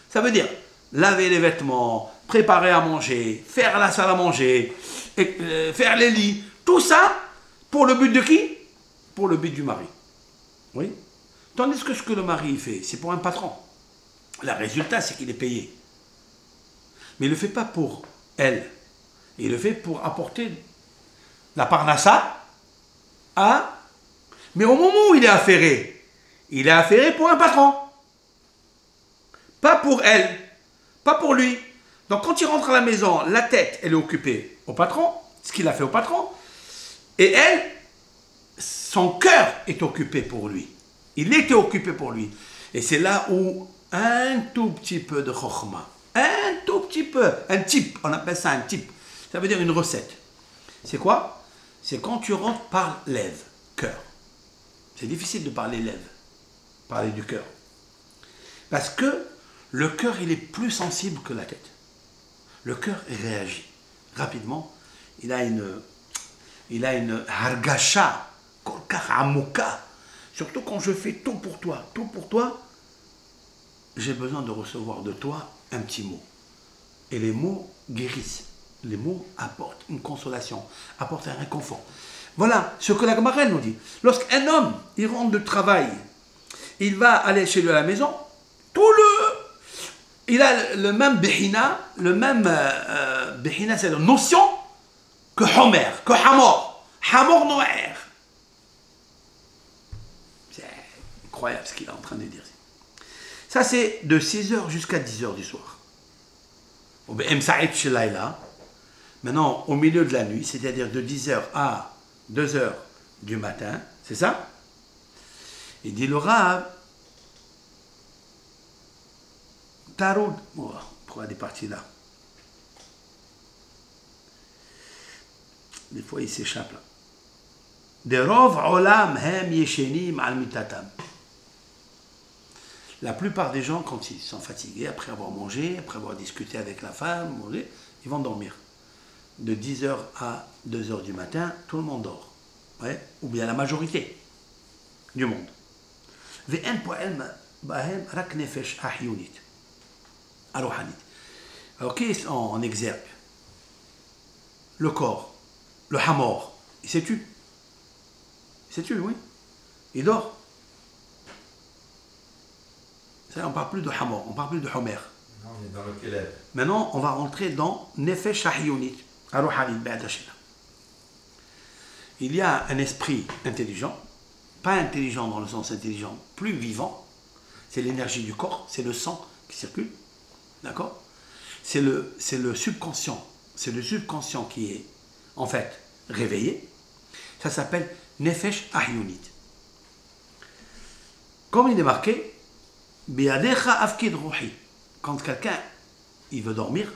Speaker 1: Ça veut dire laver les vêtements, préparer à manger, faire la salle à manger, faire les lits. Tout ça, pour le but de qui? Pour le but du mari. Oui. Tandis que ce que le mari fait, c'est pour un patron. Le résultat, c'est qu'il est payé. Mais il ne le fait pas pour elle. Il le fait pour apporter la parnassa à... Mais au moment où il est affairé pour un patron. Pas pour elle. Pas pour lui. Donc quand il rentre à la maison, la tête, elle est occupée au patron, ce qu'il a fait au patron. Et elle, son cœur est occupé pour lui. Il était occupé pour lui. Et c'est là où un tout petit peu de chokhma, un tout petit peu, un type, on appelle ça un type. Ça veut dire une recette. C'est quoi? C'est quand tu rentres par lèvres, cœur. C'est difficile de parler lèvres, parler du cœur. Parce que le cœur, il est plus sensible que la tête. Le cœur, il réagit rapidement. Il a une hargasha, kolkar amuka. Surtout quand je fais tout pour toi, j'ai besoin de recevoir de toi un petit mot. Et les mots guérissent. Les mots apportent une consolation, apportent un réconfort. Voilà ce que la Gemara nous dit. Lorsqu'un homme, il rentre de travail, il va aller chez lui à la maison, il a le même behina, c'est la notion que Homer, que Hamor. Hamor noir. C'est incroyable ce qu'il est en train de dire. Ça, c'est de 6h jusqu'à 10h du soir. Maintenant, au milieu de la nuit, c'est-à-dire de 10h à 2h du matin, c'est ça? Il dit le Rav, Taroud, pourquoi des parties là? Des fois, il s'échappe là. De Rov Olam Hem Yeshenim Al Mitatam. La plupart des gens, quand ils sont fatigués, après avoir mangé, après avoir discuté avec la femme, ils vont dormir. De 10h à 2h du matin, tout le monde dort. Ouais? Ou bien la majorité du monde. Alors, qui est en exergue? Le corps, le hamor, il s'est tué. Il s'est tué, oui. Il dort. On ne parle plus de Hamor, on ne parle plus de Homer.
Speaker 2: Non, on est dans le Kelev.
Speaker 1: Maintenant, on va rentrer dans Nefesh Ahyunit. Il y a un esprit intelligent, pas intelligent dans le sens intelligent, plus vivant. C'est l'énergie du corps, c'est le sang qui circule. D'accord? C'est le subconscient. C'est le subconscient qui est, en fait, réveillé. Ça s'appelle Nefesh Ahyunit. Comme il est marqué, quand quelqu'un il veut dormir,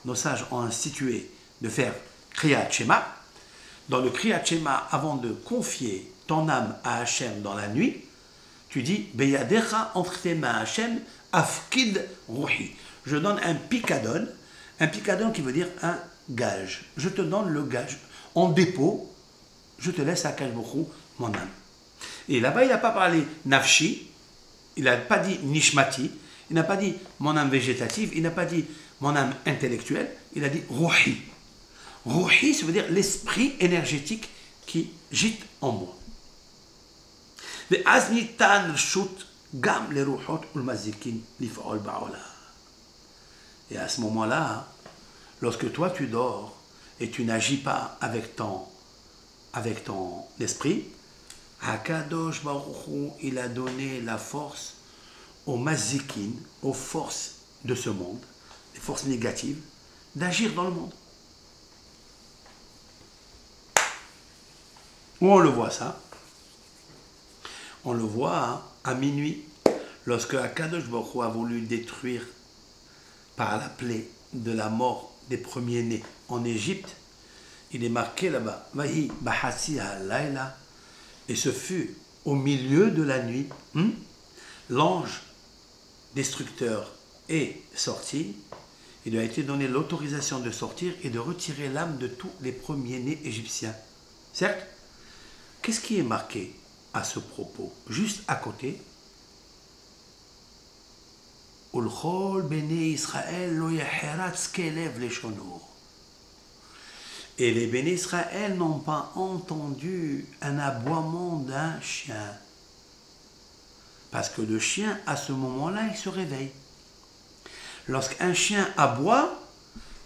Speaker 1: nos sages ont institué de faire Kriyat Shema. Dans le Kriyat Shema, avant de confier ton âme à Hachem dans la nuit, tu dis Beyadecha, entre tes mains Hachem, Afkid Ruhi. Je donne un picadon qui veut dire un gage. Je te donne le gage en dépôt, je te laisse à Kalbourou, mon âme. Et là-bas, il n'a pas parlé Nafshi. Il n'a pas dit Nishmati, il n'a pas dit mon âme végétative, il n'a pas dit mon âme intellectuelle, il a dit Ruhi. Ruhi, ça veut dire l'esprit énergétique qui gîte en moi. Et à ce moment-là, lorsque toi tu dors et tu n'agis pas avec ton esprit, Hakadosh Baruch Hu, il a donné la force aux mazikin, aux forces de ce monde, les forces négatives, d'agir dans le monde. Où on le voit ça? On le voit à minuit, lorsque Hakadosh Baruch Hu a voulu détruire par la plaie de la mort des premiers-nés en Égypte. Il est marqué là-bas, Vahi Bahasi Halayla. Et ce fut au milieu de la nuit, l'ange destructeur est sorti, il lui a été donné l'autorisation de sortir et de retirer l'âme de tous les premiers-nés égyptiens. Certes, Qu'est-ce qui est marqué à ce propos? Juste à côté. Ulchol Béné Israël lo yaheratz kelev leshono. Et les Béné Israël n'ont pas entendu un aboiement d'un chien. Parce que le chien, à ce moment-là, il se réveille. Lorsqu'un chien aboie,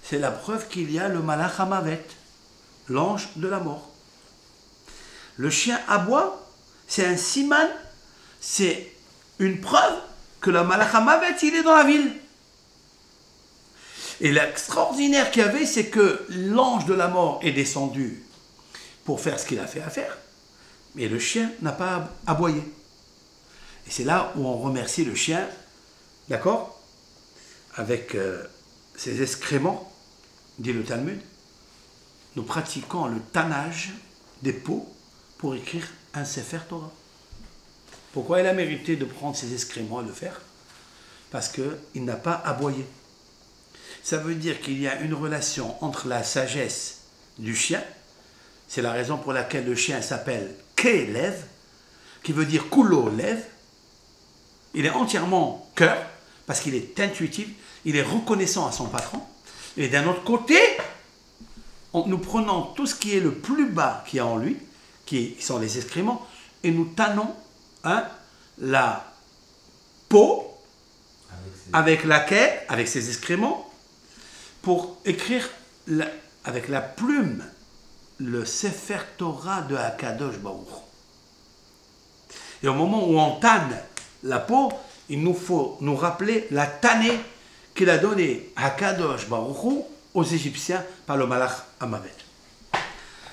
Speaker 1: c'est la preuve qu'il y a le Malach HaMavet, l'ange de la mort. Le chien aboie, c'est un siman, c'est une preuve que le Malach HaMavet, il est dans la ville. Et l'extraordinaire qu'il y avait, c'est que l'ange de la mort est descendu pour faire ce qu'il a fait à faire, mais le chien n'a pas aboyé. Et c'est là où on remercie le chien, d'accord, avec ses excréments, dit le Talmud. Nous pratiquons le tannage des peaux pour écrire un Sefer Torah. Pourquoi il a mérité de prendre ses excréments et de le faire? Parce qu'il n'a pas aboyé. Ça veut dire qu'il y a une relation entre la sagesse du chien, c'est la raison pour laquelle le chien s'appelle Kelev, qui veut dire Kulo Lev. Il est entièrement cœur, parce qu'il est intuitif, il est reconnaissant à son patron. Et d'un autre côté, nous prenons tout ce qui est le plus bas qu'il y a en lui, qui sont les excréments, et nous tannons la peau avec laquelle, avec ses excréments, pour écrire avec la plume le Sefer Torah de Akadosh Baruch. Et au moment où on tanne la peau, il nous faut nous rappeler la tannée qu'il a donnée à Akadosh Baruch aux Égyptiens par le Malach HaMavet.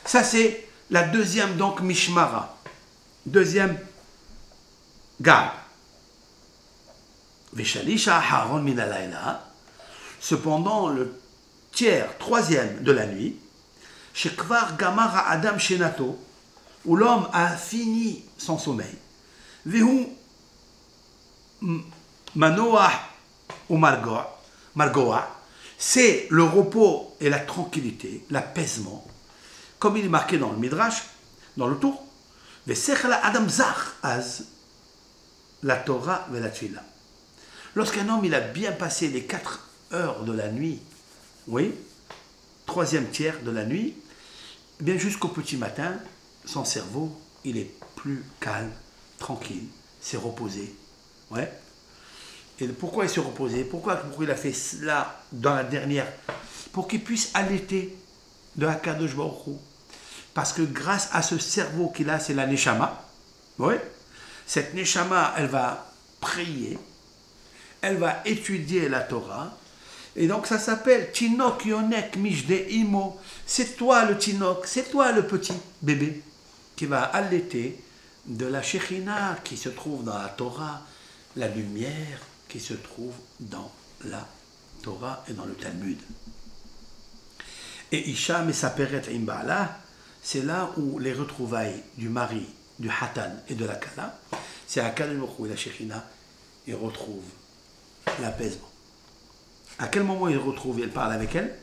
Speaker 1: Ça c'est la deuxième donc Mishmara, deuxième garde. Veshalisha Haron min halayla. Cependant, le troisième de la nuit, Shekvar Gamara Adam Shenato, où l'homme a fini son sommeil, Vehu Manoah ou Margoa, c'est le repos et la tranquillité, l'apaisement, comme il est marqué dans le Midrash, dans le tour, Vesechla Adam Zach Az, la Torah et la Tfila. Lorsqu'un homme il a bien passé les 4 heures de la nuit, oui, troisième tiers de la nuit, bien jusqu'au petit matin, son cerveau, il est plus calme, tranquille, s'est reposé. Ouais. Et pourquoi il s'est reposé? Pourquoi il a fait cela dans la dernière? Pour qu'il puisse allaiter de Akadosh Baruch Hu. Parce que grâce à ce cerveau qu'il a, c'est la Neshama. Oui. Cette Neshama, elle va prier, elle va étudier la Torah. Et donc ça s'appelle Tinok Yonek Mishde Imo. C'est toi le Tinok, c'est toi le petit bébé qui va allaiter de la Shekhinah qui se trouve dans la Torah, la lumière qui se trouve dans la Torah et dans le Talmud. Et Isha Mesaperet Imbala, c'est là où les retrouvailles du mari, du Hatan et de la Kala, c'est à Kalmokhou et la Shekhinah, ils retrouvent l'apaisement. À quel moment il retrouve, il parle avec elle?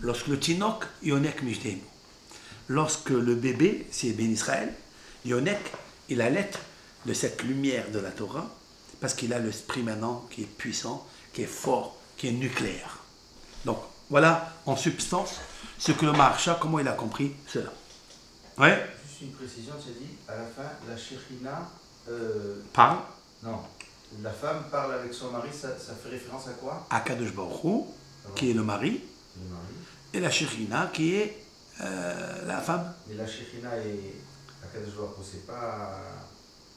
Speaker 1: Lorsque le Tinok, Yonek Mishdemo. Lorsque le bébé, c'est Ben Israël, Yonek, il allait de cette lumière de la Torah, parce qu'il a l'esprit maintenant qui est puissant, qui est fort, qui est nucléaire. Donc, voilà en substance ce que le Maharsha, comment il a compris cela. Ouais.
Speaker 2: Juste une précision, tu as dit, à la fin, la Shekhinah
Speaker 1: parle.
Speaker 2: Non. La femme parle avec son mari, ça fait référence à quoi? À
Speaker 1: Kadosh Baruch Hu, qui est le mari, et la Shekhinah qui est la femme.
Speaker 2: Mais la Shekhinah et Kadosh Baruch Hu, c'est pas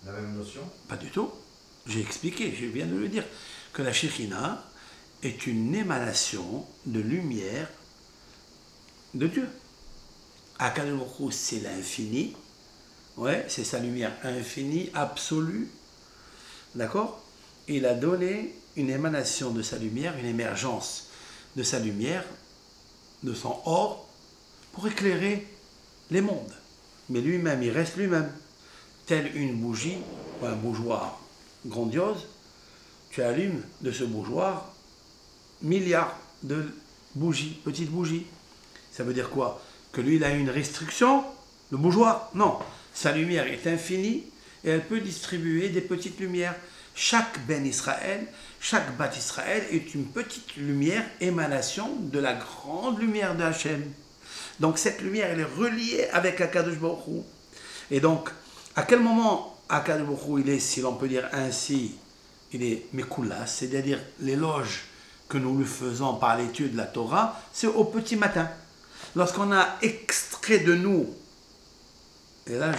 Speaker 2: la même notion? Pas
Speaker 1: du tout. J'ai expliqué, je viens de le dire, que la Shekhinah est une émanation de lumière de Dieu. Kadosh Baruch Hu, c'est l'infini, ouais, c'est sa lumière infinie, absolue, d'accord? Il a donné une émanation de sa lumière, une émergence de sa lumière, de son or, pour éclairer les mondes. Mais lui-même, il reste lui-même. Telle une bougie ou un bougeoir grandiose, tu allumes de ce bougeoir milliards de bougies, petites bougies. Ça veut dire quoi? Que lui, il a une restriction? le bougeoir. Non, sa lumière est infinie et elle peut distribuer des petites lumières. Chaque Ben Israël, chaque Bat Israël est une petite lumière, émanation de la grande lumière d'Hachem. Donc cette lumière, elle est reliée avec Akadosh Baruch Hu. Et donc, à quel moment Akadosh Baruch Hu, il est, si l'on peut dire ainsi, il est Mekoulas, c'est-à-dire l'éloge que nous lui faisons par l'étude de la Torah, c'est au petit matin. Lorsqu'on a extrait de nous, et là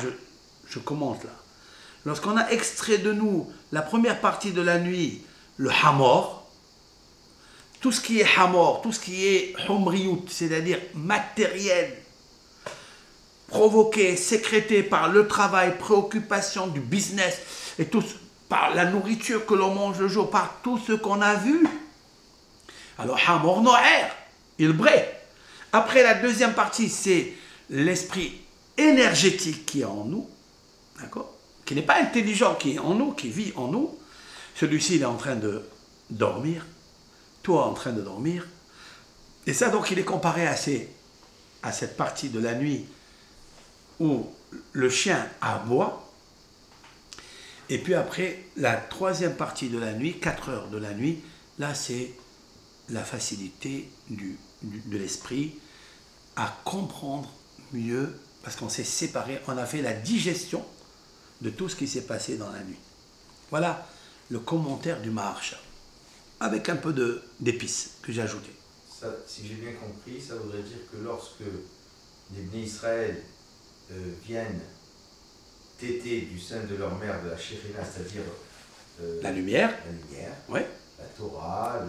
Speaker 1: je commente là, lorsqu'on a extrait de nous la première partie de la nuit, le Hamor, tout ce qui est Hamor, tout ce qui est Humriyut, c'est-à-dire matériel, provoqué, sécrété par le travail, préoccupation du business, et tout, par la nourriture que l'on mange le jour, par tout ce qu'on a vu. Alors Hamor Noer, il brille. Après la deuxième partie, c'est l'esprit énergétique qui est en nous, d'accord, qui n'est pas intelligent, qui est en nous, qui vit en nous. Celui-ci, il est en train de dormir, toi en train de dormir. Et ça, donc, il est comparé à cette partie de la nuit où le chien aboie. Et puis après, la troisième partie de la nuit, 4 heures de la nuit, là, c'est la facilité de l'esprit à comprendre mieux, parce qu'on s'est séparé, on a fait la digestion de tout ce qui s'est passé dans la nuit. Voilà le commentaire du Maharsha, avec un peu d'épices que j'ai ajouté.
Speaker 2: Ça, si j'ai bien compris, ça voudrait dire que lorsque les Bnei Israël viennent téter du sein de leur mère de la Shekhinah, c'est-à-dire
Speaker 1: la lumière,
Speaker 2: ouais. La Torah,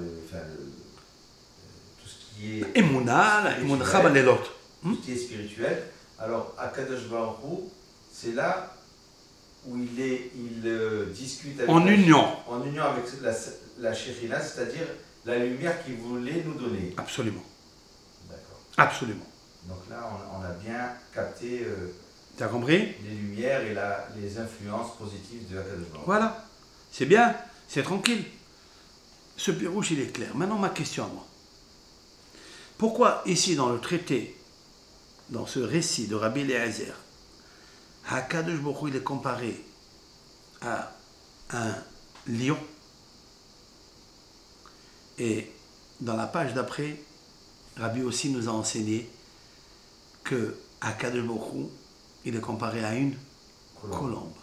Speaker 2: tout ce qui est
Speaker 1: Emouna,
Speaker 2: tout ce qui est spirituel. Alors, Akadosh Baruch Hu, c'est là où il discute avec
Speaker 1: en union
Speaker 2: avec la Shekhinah, c'est-à-dire la lumière qu'il voulait nous donner.
Speaker 1: Absolument.
Speaker 2: D'accord.
Speaker 1: Absolument.
Speaker 2: Donc là, on a bien capté
Speaker 1: tu as compris
Speaker 2: les lumières et les influences positives de Akadosh Baruch Hu.
Speaker 1: Voilà. C'est bien, c'est tranquille. Ce pirouche, il est clair. Maintenant, ma question à moi. Pourquoi ici, dans le traité, dans ce récit de Rabbi Eliezer, Akadosh Baruch Hu, il est comparé à un lion, et dans la page d'après, Rabbi aussi nous a enseigné que Akadosh Baruch Hu, il est comparé à une colombe.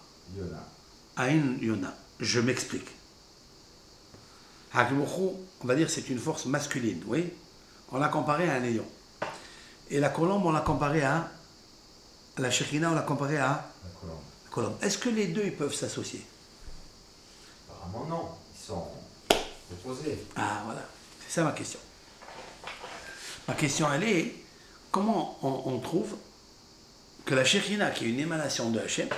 Speaker 1: À une Yona. Je m'explique. Akadosh Baruch Hu, on va dire, c'est une force masculine, oui. On l'a comparé à un lion. Et la colombe, on l'a comparé à la Shekhinah, on l'a comparé à la colombe. Est-ce que les deux, ils peuvent s'associer?
Speaker 2: Apparemment non, ils sont opposés.
Speaker 1: Ah voilà, c'est ça ma question. Ma question, elle est, comment on trouve que la Shekhinah, qui est une émanation de Hachem,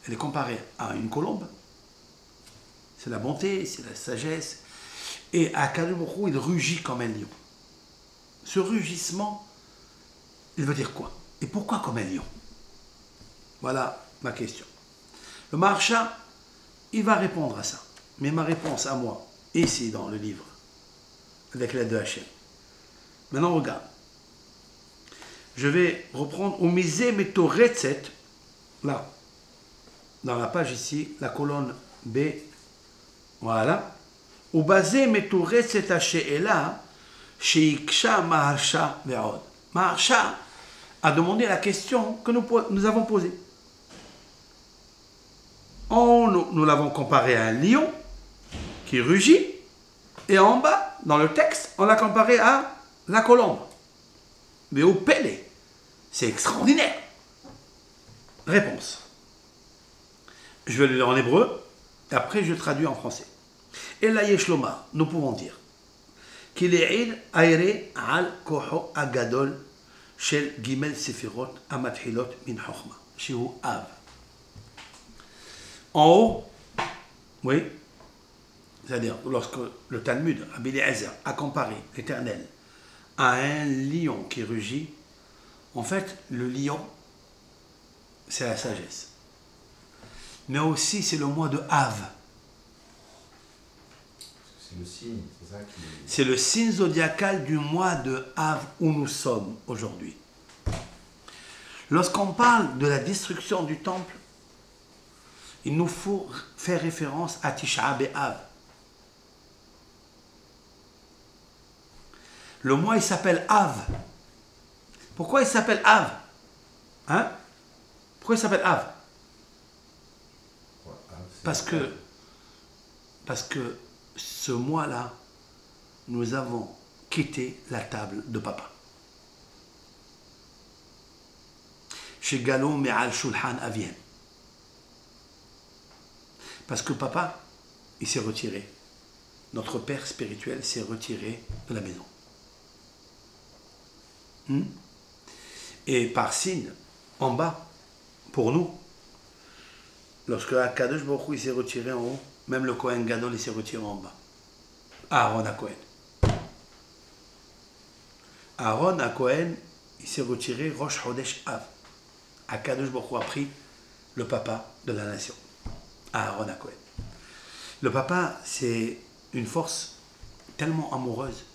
Speaker 1: elle est comparée à une colombe? C'est la bonté, c'est la sagesse. Et Akadosh Baruch Hu, il rugit comme un lion. Ce rugissement, il veut dire quoi? Et pourquoi comme un lion? Voilà ma question. Le Maharsha, il va répondre à ça. Mais ma réponse à moi, ici dans le livre, avec l'aide de Hachem. Maintenant, regarde. Je vais reprendre au misé metoretzet, là, dans la page ici, la colonne B, voilà. Au basé metoretzet Hachem, Sheiksha Maharsha Ve'od. Maharsha a demandé la question que nous avons posée. Nous l'avons comparé à un lion qui rugit, et en bas, dans le texte, on l'a comparé à la colombe. Mais au Pélé, c'est extraordinaire. Réponse. Je vais le lire en hébreu, et après je traduis en français. Et là, Yeshloma, nous pouvons dire qu'il est aéré al koho agadol shel gimel sefirot amathilot min chokhma, shihu av. En haut, oui, c'est-à-dire lorsque le Talmud, Rabbi Eliezer, a comparé l'Éternel à un lion qui rugit, en fait, le lion, c'est la sagesse. Mais aussi, c'est le mois de Av.
Speaker 2: C'est le signe, c'est ça qui...
Speaker 1: C'est le signe zodiacal du mois de Av où nous sommes aujourd'hui. Lorsqu'on parle de la destruction du temple, il nous faut faire référence à Tisha B'Av. Le mois, il s'appelle Av. Pourquoi il s'appelle Av? Hein? Pourquoi il s'appelle Av? Parce que ce mois-là, nous avons quitté la table de papa. Chez Galon Me'al Shulhan à Vienne. Parce que papa, il s'est retiré. Notre père spirituel s'est retiré de la maison. Et par signe, en bas, pour nous, lorsque Akadosh Baruch Hu, il s'est retiré en haut, même le Kohen Gadol il s'est retiré en bas. Aaron à Kohen. Aaron à Kohen, il s'est retiré Rosh Chodesh Av. Akadosh Baruch Hu a pris le papa de la nation. Aaron à Kohen. Le papa, c'est une force tellement amoureuse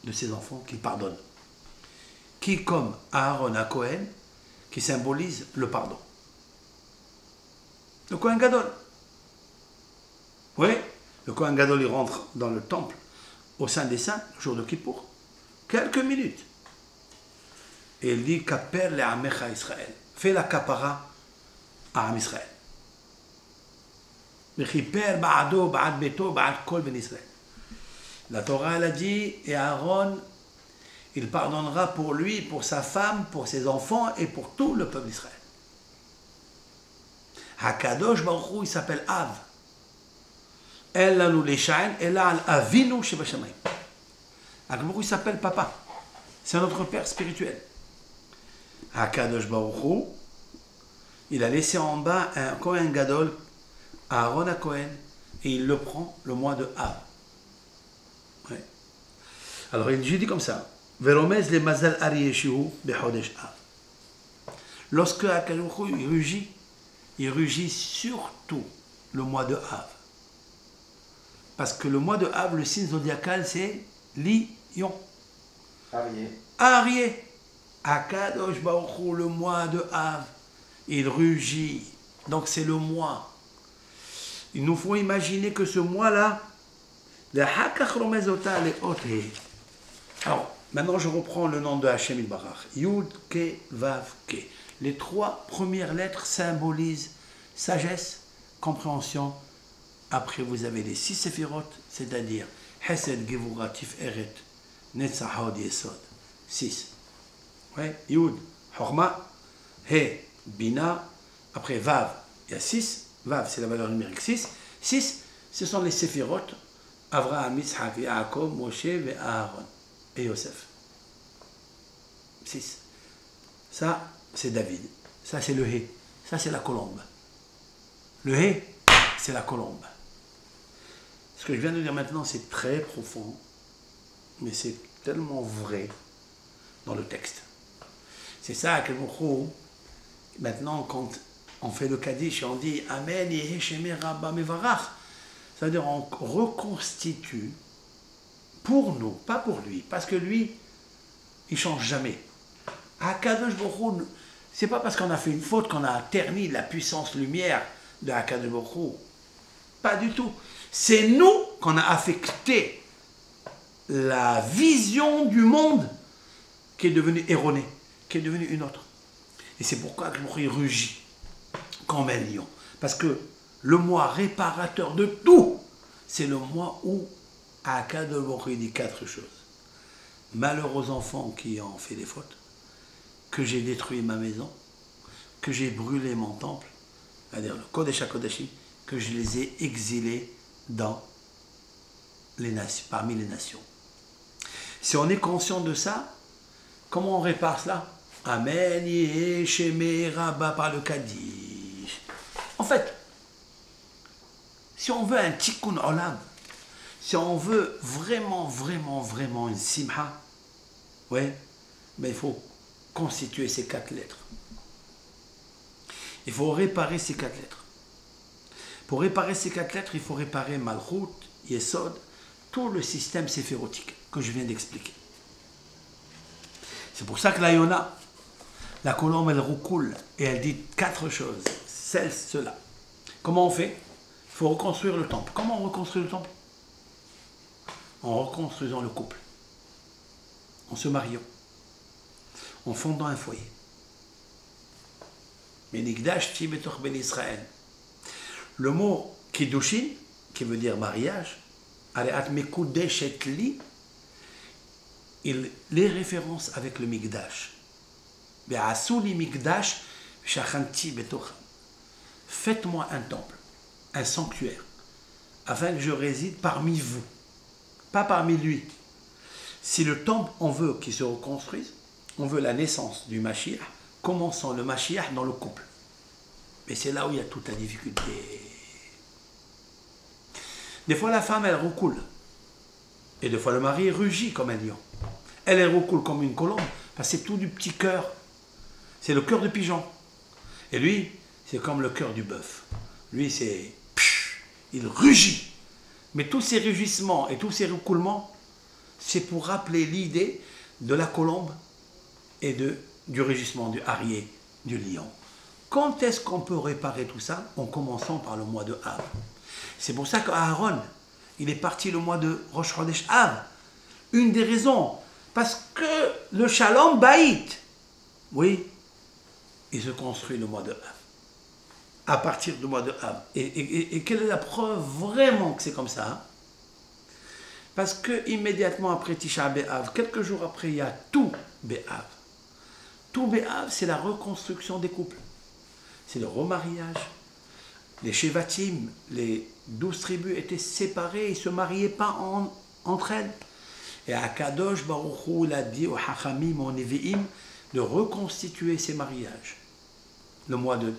Speaker 1: de ses enfants qu'il pardonne. Qui comme Aaron à Kohen, qui symbolise le pardon. Le Kohen Gadol. Oui, le Kohen Gadol, il rentre dans le temple, au Saint des Saints, le jour de Kippour. Quelques minutes. Et il dit, Kaper le Amecha Israël. Fais la kapara à Am Israël. La Torah, elle a dit, et Aaron, il pardonnera pour lui, pour sa femme, pour ses enfants et pour tout le peuple d'Israël. Hakadosh Baruch Hu, il s'appelle Av. El lanu leshain, ela al avinu shebashamayim. Hakadosh Baruch Hu, il s'appelle Papa. C'est notre père spirituel. Hakadosh Baruch Hu, il a laissé en bas un Kohen Gadol, Aaron à Kohen, et il le prend le mois de Av. Ouais. Alors il dit comme ça. Veromez le mazal ari yeshihu bechodesh Av. Lorsque Hakadosh Baruch Hu, il rugit surtout le mois de Av. Parce que le mois de Av, le signe zodiacal, c'est Lion. Arié. Hakadosh Baruch Hu, le mois de Av, il rugit. Donc c'est le mois. Il nous faut imaginer que ce mois-là, alors, maintenant je reprends le nom de Hachem Ilbarach. Yud, Ke, Vav, Ke. Les trois premières lettres symbolisent sagesse, compréhension. Après, vous avez les 6 séphirotes, c'est-à-dire Hesed, Gevura, Tiferet, Netzach, Hod, Yesod. 6. Ouais. Yud, Horma, He, Bina. Après, Vav, il y a 6. Vav, c'est la valeur numérique 6. 6, ce sont les séphirotes. Avraham, Yitzhak, Yaakov, Moshe, et Aaron. Et Yosef. 6. Ça, c'est David. Ça, c'est le Hé. Ça, c'est la colombe. Le Hé, c'est la colombe. Ce que je viens de dire maintenant, c'est très profond, mais c'est tellement vrai dans le texte. C'est ça que maintenant, quand on fait le Kaddish et on dit Amen, Yehi Shemei Rabba Mevarach, ça veut dire on reconstitue pour nous, pas pour lui, parce que lui, il ne change jamais. Hakadosh Baruch Hu, c'est pas parce qu'on a fait une faute qu'on a terni la puissance lumière de Hakadosh Baruch Hu. Pas du tout. C'est nous qu'on a affecté la vision du monde qui est devenue erronée, qui est devenue une autre. Et c'est pourquoi Hakadosh Baruch Hu rugit comme un lion. Parce que le mois réparateur de tout, c'est le mois où Hakadosh Baruch Hu dit 4 choses. Malheur aux enfants qui ont fait des fautes, que j'ai détruit ma maison, que j'ai brûlé mon temple, c'est-à-dire le Kodesh HaKodashim, que je les ai exilés dans les nations, parmi les nations. Si on est conscient de ça, comment on répare cela? Amen, Yehi Shemei Rabba par le Kaddish. En fait, si on veut un tikkun olam, si on veut vraiment une simha, ouais, mais il faut constituer ces 4 lettres. Il faut réparer ces 4 lettres. Pour réparer ces 4 lettres, il faut réparer Malchut, Yesod, tout le système séphirotique que je viens d'expliquer. C'est pour ça que la La colombe, elle roucoule et elle dit 4 choses. Cela. Comment on fait? Il faut reconstruire le temple. Comment on reconstruit le temple? En reconstruisant le couple. En se mariant. En fondant un foyer. Menigdash ti betoch ben Israël. Le mot kiddushin, qui veut dire mariage, areat mekudesh et li, il les références avec le migdash. Be'asuli migdash shachanti betoch. Faites-moi un temple, un sanctuaire, afin que je réside parmi vous, pas parmi lui. Si le temple, on veut qu'il se reconstruise, on veut la naissance du Mashiach, commençons le Mashiach dans le couple. Mais c'est là où il y a toute la difficulté. Des fois, la femme, elle roucoule. Et des fois, le mari rugit comme un lion. Elle roucoule comme une colombe, parce que c'est tout du petit cœur. C'est le cœur de pigeon. Et lui, c'est comme le cœur du bœuf. Lui, c'est... il rugit. Mais tous ces rugissements et tous ces roucoulements, c'est pour rappeler l'idée de la colombe et du rugissement du harrier, du lion. Quand est-ce qu'on peut réparer tout ça? En commençant par le mois de Av. C'est pour ça qu'Aaron, il est parti le mois de Rosh Chodesh Av. Une des raisons, parce que le Shalom Baït, oui, il se construit le mois de Av. À partir du mois de Av. Et quelle est la preuve vraiment que c'est comme ça? Parce que immédiatement après Tisha B'Av, quelques jours après, il y a tout B'Av. Tout B'Av, c'est la reconstruction des couples. C'est le remariage. Les Shevatim, les 12 tribus étaient séparées, ils ne se mariaient pas entre elles. Et Akadosh Baruch Hu l'a dit aux Hachamim, aux Nevi'im, de reconstituer ces mariages. Le mois de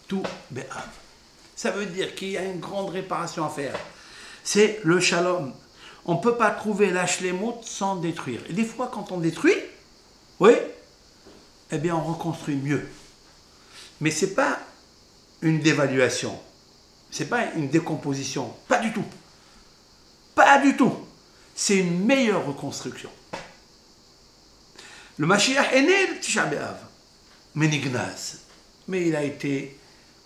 Speaker 1: tout B'Av. Ça veut dire qu'il y a une grande réparation à faire. C'est le Shalom. On ne peut pas trouver la Shlemut sans détruire. Et des fois, quand on détruit, oui, eh bien, on reconstruit mieux. Mais ce n'est pas une dévaluation. Ce n'est pas une décomposition. Pas du tout. Pas du tout. C'est une meilleure reconstruction. Le Mashiach est né le Tisha B'Av. Ménignaz. Mais il a été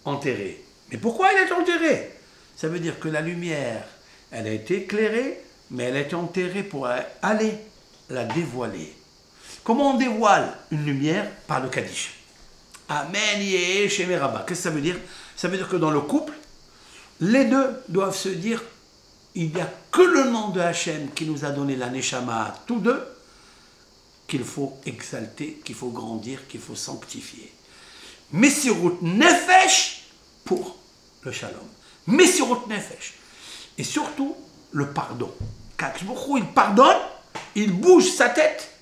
Speaker 1: enterré. Mais pourquoi il a été enterré? Ça veut dire que la lumière, elle a été éclairée, mais elle a été enterrée pour aller la dévoiler. Comment on dévoile une lumière? Par le Kaddish. Amen, Yeh, Shemé Rabba. Qu'est-ce que ça veut dire? Ça veut dire que dans le couple, les deux doivent se dire, il n'y a que le nom de Hachem qui nous a donné la Neshama à tous deux, qu'il faut exalter, qu'il faut grandir, qu'il faut sanctifier. Messirut Nefesh pour le Shalom. Messirut Nefesh. Et surtout, le pardon. Quand il pardonne, il bouge sa tête.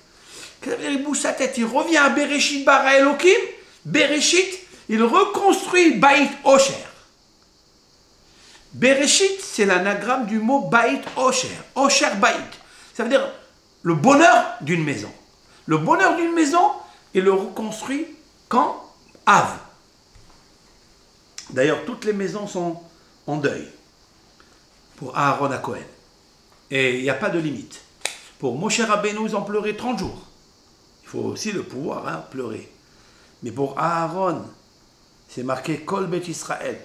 Speaker 1: Qu'est-ce que ça veut dire, il bouge sa tête? Il revient à Bereshit bara Elokim. Bereshit, il reconstruit Baït Osher. Bereshit, c'est l'anagramme du mot Baït Osher. Osher Baït. Ça veut dire le bonheur d'une maison. Le bonheur d'une maison, il le reconstruit quand? Av. D'ailleurs, toutes les maisons sont en deuil pour Aaron à Cohen. Et il n'y a pas de limite. Pour Moshe Rabbeinu, ils ont pleuré 30 jours. Il faut aussi le pouvoir, pleurer. Mais pour Aaron, c'est marqué Kol Bet Israël.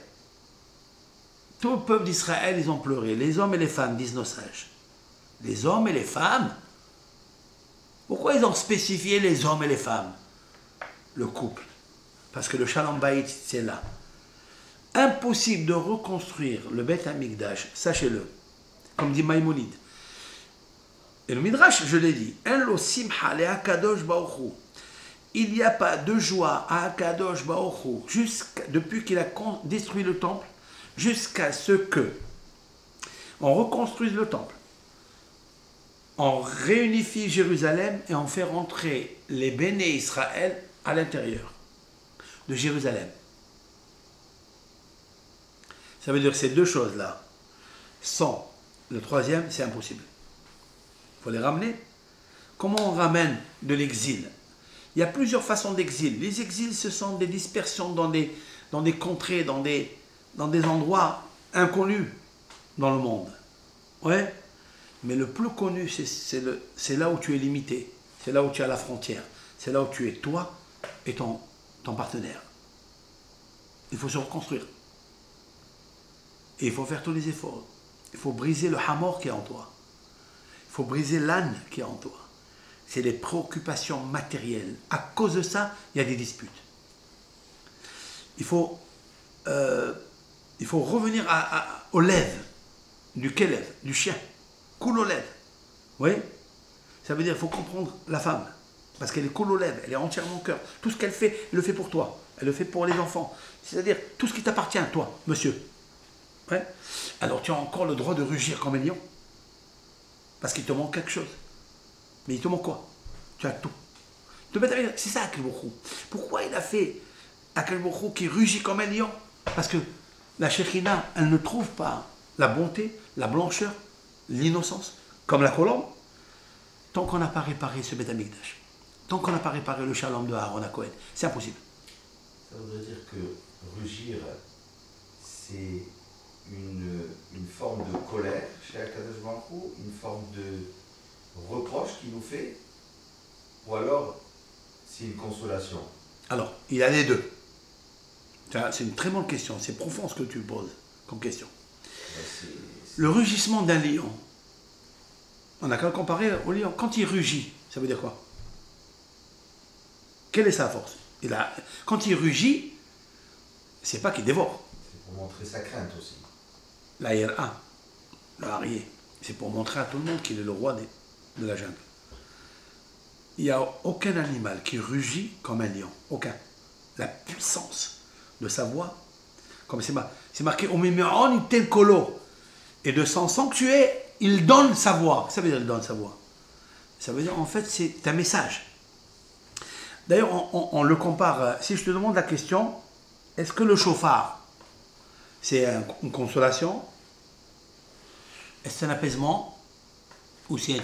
Speaker 1: Tout le peuple d'Israël, ils ont pleuré. Les hommes et les femmes, disent nos sages. Les hommes et les femmes? Pourquoi ils ont spécifié les hommes et les femmes? Le couple. Parce que le Shalom Bayit, c'est là. Impossible de reconstruire le Beth Amikdash, sachez-le. Comme dit Maïmonide. Et le Midrash, je l'ai dit, En lo simha le Akadosh Baruch Hu. Il n'y a pas de joie à Akadosh Baruch Hu, depuis qu'il a détruit le temple, jusqu'à ce que on reconstruise le temple, on réunifie Jérusalem et on fait rentrer les béné Israël à l'intérieur de Jérusalem. Ça veut dire que ces deux choses-là, sans le troisième, c'est impossible. Il faut les ramener. Comment on ramène de l'exil? Il y a plusieurs façons d'exil. Les exils, ce sont des dispersions dans des contrées, dans des endroits inconnus dans le monde. Ouais. Mais le plus connu, c'est là où tu es limité. C'est là où tu as la frontière. C'est là où tu es toi est ton partenaire. Il faut se reconstruire. Et il faut faire tous les efforts. Il faut briser le hamor qui est en toi. Il faut briser l'âne qui est en toi. C'est les préoccupations matérielles. À cause de ça, il y a des disputes. Il faut revenir au lève, du kelev, du chien. Cool au lève. Oui. Ça veut dire qu'il faut comprendre la femme. Parce qu'elle est cool au lève, elle est entièrement cœur. Tout ce qu'elle fait, elle le fait pour toi. Elle le fait pour les enfants. C'est-à-dire tout ce qui t'appartient, toi, monsieur. Ouais. Alors tu as encore le droit de rugir comme un lion. Parce qu'il te manque quelque chose. Mais il te manque quoi? Tu as tout. C'est ça Akadosh Baruch Hu. Pourquoi il a fait Akadosh Baruch Hu qui rugit comme un lion? Parce que la Shekhina, elle ne trouve pas la bonté, la blancheur, l'innocence, comme la colombe, tant qu'on n'a pas réparé ce Beth Amikdash. Tant qu'on n'a pas réparé le shalom de Aaron à Cohen. C'est impossible.
Speaker 2: Ça voudrait dire que rugir, c'est une forme de colère chez Akadosh Baruch Hu, une forme de reproche qu'il nous fait, ou alors c'est une consolation?
Speaker 1: Alors, il y a les deux. C'est une très bonne question, c'est profond ce que tu poses comme question. Le rugissement d'un lion, on n'a qu'à le comparer au lion. Quand il rugit, ça veut dire quoi? Quelle est sa force? Quand il rugit, c'est pas qu'il dévore.
Speaker 2: C'est pour montrer sa crainte aussi.
Speaker 1: La IRA, le Arié, c'est pour montrer à tout le monde qu'il est le roi de la jungle. Il n'y a aucun animal qui rugit comme un lion. Aucun. La puissance de sa voix, comme c'est marqué au Miméon tel colo, et de son sanctuaire, il donne sa voix. Ça veut dire il donne sa voix. Ça veut dire en fait c'est un message. D'ailleurs on le compare. Si je te demande la question, est-ce que le chauffard c'est une consolation? Est-ce que c'est un apaisement? Ou c'est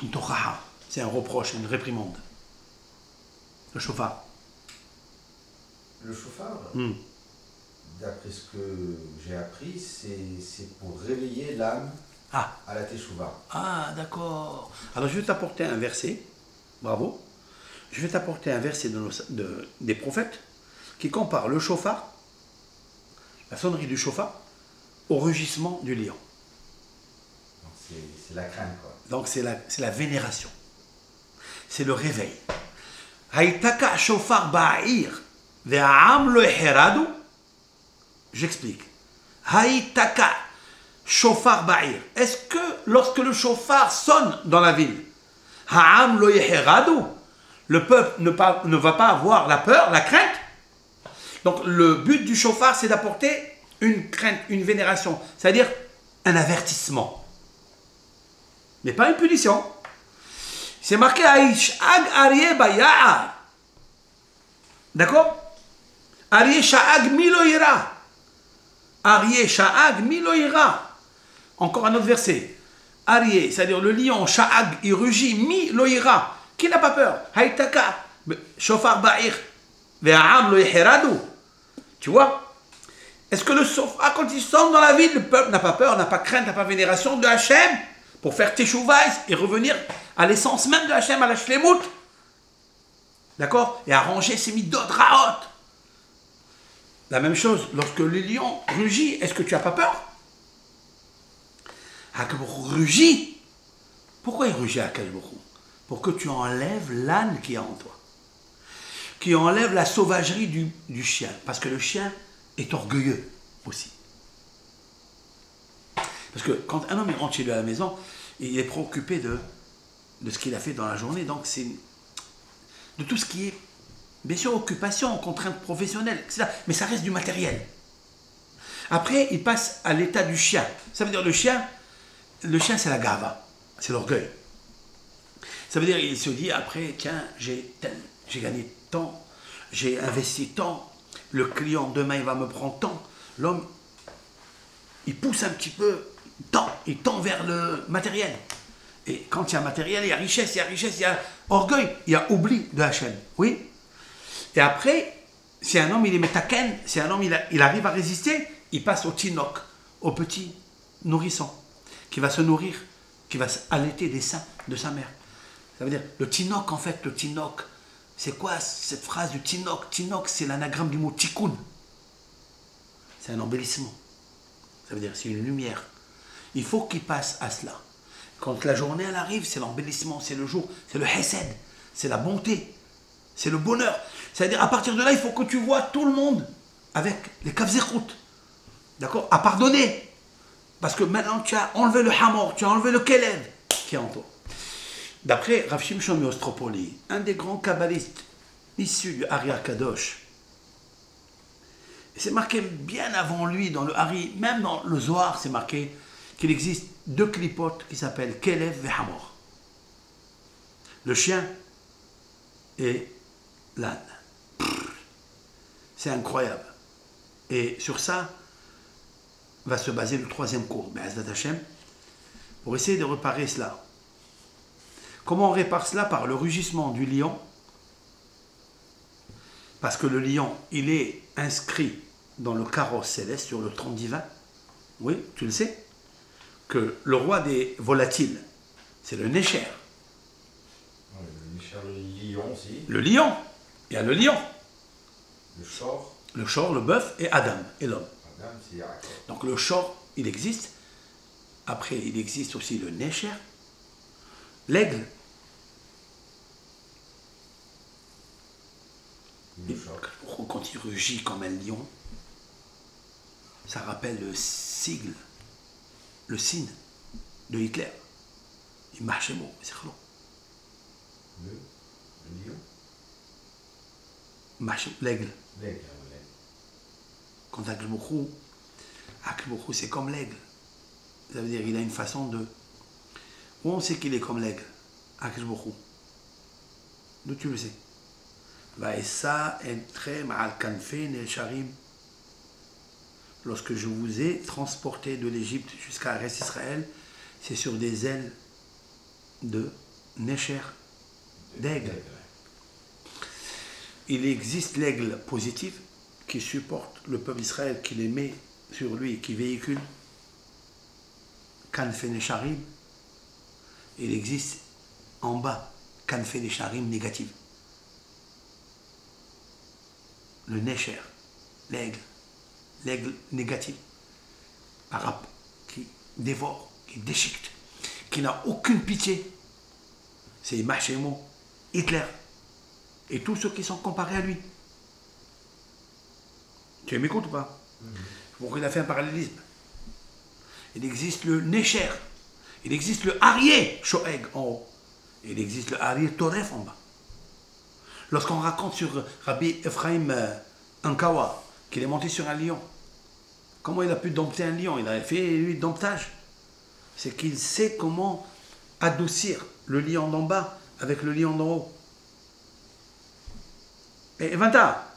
Speaker 1: une tochaha? C'est un reproche, une réprimande? Le chauffard.
Speaker 2: Le chauffard, d'après ce que j'ai appris, c'est pour réveiller l'âme à la teshuva.
Speaker 1: Ah, d'accord. Alors je vais t'apporter un verset, bravo. Je vais t'apporter un verset des prophètes qui compare le chauffard, la sonnerie du chauffard, au rugissement du lion.
Speaker 2: Donc c'est la crainte, quoi.
Speaker 1: Donc c'est la vénération. C'est le réveil. Haïtaka shofar ba'ir ve'am lo heradu. J'explique. Haïtaka shofar ba'ir. Est-ce que lorsque le chauffard sonne dans la ville, ha'am lo heradu, le peuple ne va pas avoir la peur, la crainte? Donc le but du chauffard, c'est d'apporter une crainte, une vénération, c'est-à-dire un avertissement. Mais pas une punition. C'est marqué Aïch Ag Arié Baya'ar. D'accord? Arié Sha'ag Miloïra. Arié Sha'ag Miloïra. Encore un autre verset. Arié, c'est-à-dire le lion, Sha'ag, il rugit, Miloïra. Qui n'a pas peur? Haïtaka, Shofar Ba'ir, Ve'am lo Yeheradu. Tu vois? Est-ce que le chauffard, quand il sonne dans la ville, le peuple n'a pas peur, n'a pas crainte, n'a pas vénération de Hachem pour faire Teshuvah et revenir à l'essence même de Hachem, à la Shlemut? D'accord? Et à ranger ses midot raot. La même chose, lorsque le lion rugit, est-ce que tu n'as pas peur? Akadosh Baruch Hu rugit. Pourquoi il rugit Akadosh Baruch Hu? Pour que tu enlèves l'âne qui est en toi. Qui enlève la sauvagerie du chien. Parce que le chien est orgueilleux aussi. Parce que quand un homme rentre chez lui à la maison, il est préoccupé de ce qu'il a fait dans la journée. Donc c'est de tout ce qui est, bien sûr, occupation, contrainte professionnelle, etc. Mais ça reste du matériel. Après, il passe à l'état du chien. Ça veut dire le chien c'est la gava, c'est l'orgueil. Ça veut dire il se dit après, tiens, j'ai gagné tant, j'ai investi tant, le client demain il va me prendre tant. L'homme, il pousse un petit peu, il tend vers le matériel. Et quand il y a matériel, il y a richesse, il y a orgueil, il y a oubli de Hachem. Oui. Et après, si un homme il est metaken, si un homme il arrive à résister, il passe au tinok, au petit nourrisson, qui va se nourrir, qui va allaiter des seins de sa mère. Ça veut dire, le tinok, en fait, le tinok, C'est quoi cette phrase de Tinok? Tinok, c'est l'anagramme du mot tikkun. C'est un embellissement. Ça veut dire c'est une lumière. Il faut qu'il passe à cela. Quand la journée elle arrive, c'est l'embellissement, c'est le jour, c'est le hesed, c'est la bonté, c'est le bonheur. C'est-à-dire à partir de là, il faut que tu vois tout le monde avec les kavzekhout. D'accord? À pardonner. Parce que maintenant tu as enlevé le hamor, tu as enlevé le kelev qui est en toi. D'après Rav Shimshon Miostropoli, un des grands kabbalistes issus du Hari Kadosh, et c'est marqué bien avant lui dans le Hari, même dans le Zohar, c'est marqué qu'il existe deux clipotes qui s'appellent Kelev et Hamor. Le chien et l'âne. C'est incroyable. Et sur ça va se baser le troisième cours, Be'ezrat Hashem, pour essayer de réparer cela. Comment on répare cela? Par le rugissement du lion. Parce que le lion, il est inscrit dans le carrosse céleste, sur le trône divin. Oui, tu le sais. Que le roi des volatiles, c'est le Nécher.
Speaker 2: Ouais, le Nécher, le lion aussi.
Speaker 1: Le lion. Il y a le lion.
Speaker 2: Le shor.
Speaker 1: Le shor, le bœuf et Adam, et l'homme.
Speaker 2: Adam, c'est Yaakov.
Speaker 1: Donc le shor, il existe. Après, il existe aussi le Nécher. L'aigle.
Speaker 2: Le shor.
Speaker 1: Quand il rugit comme un lion, ça rappelle le sigle, le signe de Hitler. Il marche mot, c'est clair.
Speaker 2: Le lion.
Speaker 1: L'aigle.
Speaker 2: L'aigle.
Speaker 1: Quand Akhlbokhou, c'est comme l'aigle. Ça veut dire qu'il a une façon de... Où on sait qu'il est comme l'aigle? Akhlbokhou. D'où tu le sais? Et ça, très mal kanfin et charim. Lorsque je vous ai transporté de l'Égypte jusqu'à Eretz Israël, c'est sur des ailes de Nécher, d'aigle. Il existe l'aigle positif qui supporte le peuple d'Israël, qui les met sur lui, qui véhicule Kanfen et Charim. Il existe en bas Kanfen et Charim négative. Le Nécher, l'aigle négatif, arabe, qui dévore, qui déchiquette, qui n'a aucune pitié. C'est Machemo, Hitler et tous ceux qui sont comparés à lui. Tu m'écoutes ou pas? Pourquoi il a fait un parallélisme? Il existe le Nécher, il existe le Arié Shoeg en haut, et il existe le Arié Toref en bas. Lorsqu'on raconte sur Rabbi Ephraim Ankawa, qu'il est monté sur un lion, comment il a pu dompter un lion? Il a fait, lui, domptage. C'est qu'il sait comment adoucir le lion d'en bas avec le lion d'en haut. Et Vanta,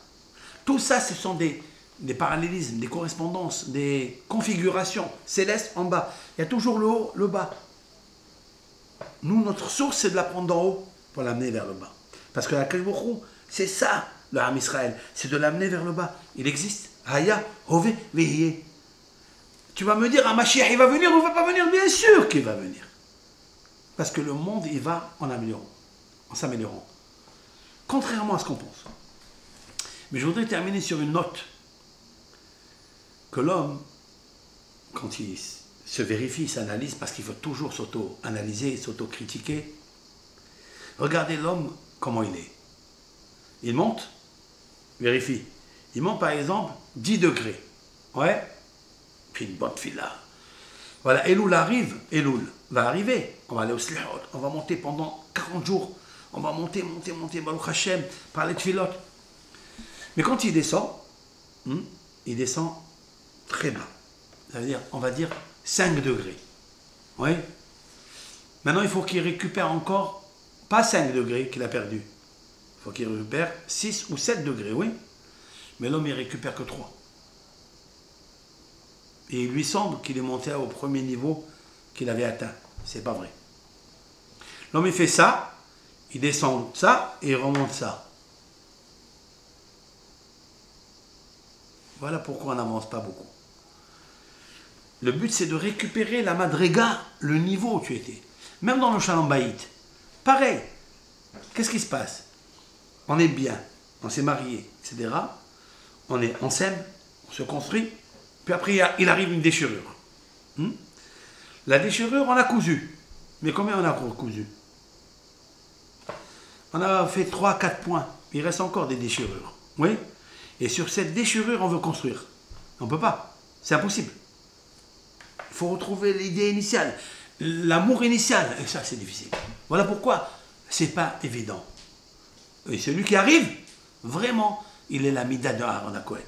Speaker 1: tout ça, ce sont des parallélismes, des correspondances, des configurations célestes en bas. Il y a toujours le haut, le bas. Nous, notre source, c'est de la prendre d'en haut pour l'amener vers le bas. Parce que la Kajbokhou, c'est ça, le Ham Israël, c'est de l'amener vers le bas. Il existe. Haya, Hove, Vehiye. Tu vas me dire, un Mashiach, il va venir ou il ne va pas venir? Bien sûr qu'il va venir. Parce que le monde, il va en améliorant, en s'améliorant. Contrairement à ce qu'on pense. Mais je voudrais terminer sur une note. Que l'homme, quand il se vérifie, s'analyse, parce qu'il faut toujours s'auto-analyser, s'auto-critiquer. Regardez l'homme, comment il est. Il monte, vérifie. Il monte par exemple 10 degrés. Ouais. Puis une bonne fila. Voilà, Elul arrive, Elul va arriver. On va aller au Slihot, on va monter pendant 40 jours. On va monter, Baruch Hashem, par les tfilot. Mais quand il descend très bas. Ça veut dire, on va dire 5 degrés. Oui. Maintenant, il faut qu'il récupère encore, pas 5 degrés qu'il a perdu. Il faut qu'il récupère 6 ou 7 degrés, oui. Mais l'homme, il récupère que 3. Et il lui semble qu'il est monté au premier niveau qu'il avait atteint. C'est pas vrai. L'homme, il fait ça, il descend ça et il remonte ça. Voilà pourquoi on n'avance pas beaucoup. Le but, c'est de récupérer la madriga, le niveau où tu étais. Même dans le Shalom Bayit. Pareil. Qu'est-ce qui se passe? on est bien, on s'est marié, etc. On s'aime, on se construit, puis après il arrive une déchirure. La déchirure, on a cousu. Mais combien on a cousu? On a fait 3-4 points. Il reste encore des déchirures. Oui. Et sur cette déchirure, on veut construire. On ne peut pas. C'est impossible. Il faut retrouver l'idée initiale, l'amour initial. Et ça, c'est difficile. Voilà pourquoi c'est pas évident. Et celui qui arrive, vraiment, il est la Mida de Aaron HaKohen.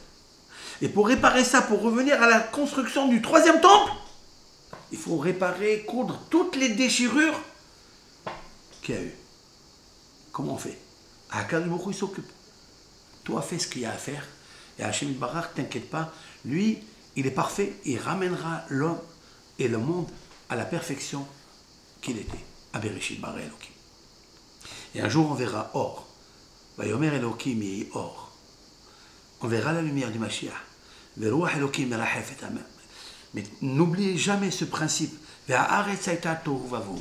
Speaker 1: Et pour réparer ça, pour revenir à la construction du 3e temple, il faut réparer, coudre toutes les déchirures qu'il y a eu. Comment on fait? Akadosh Baruch Hu, il s'occupe. Toi, fais ce qu'il y a à faire. Et Hachem Barak, t'inquiète pas, lui, il est parfait. Il ramènera l'homme et le monde à la perfection qu'il était. À Bereshit bara Elokim. Et un jour, on verra or. Vayomer Elokim yehi or. On verra la lumière du Mashiach. Veruach Elokim merachefet amam. Mais n'oubliez jamais ce principe. Ve'haaretz hayta tohu vavu.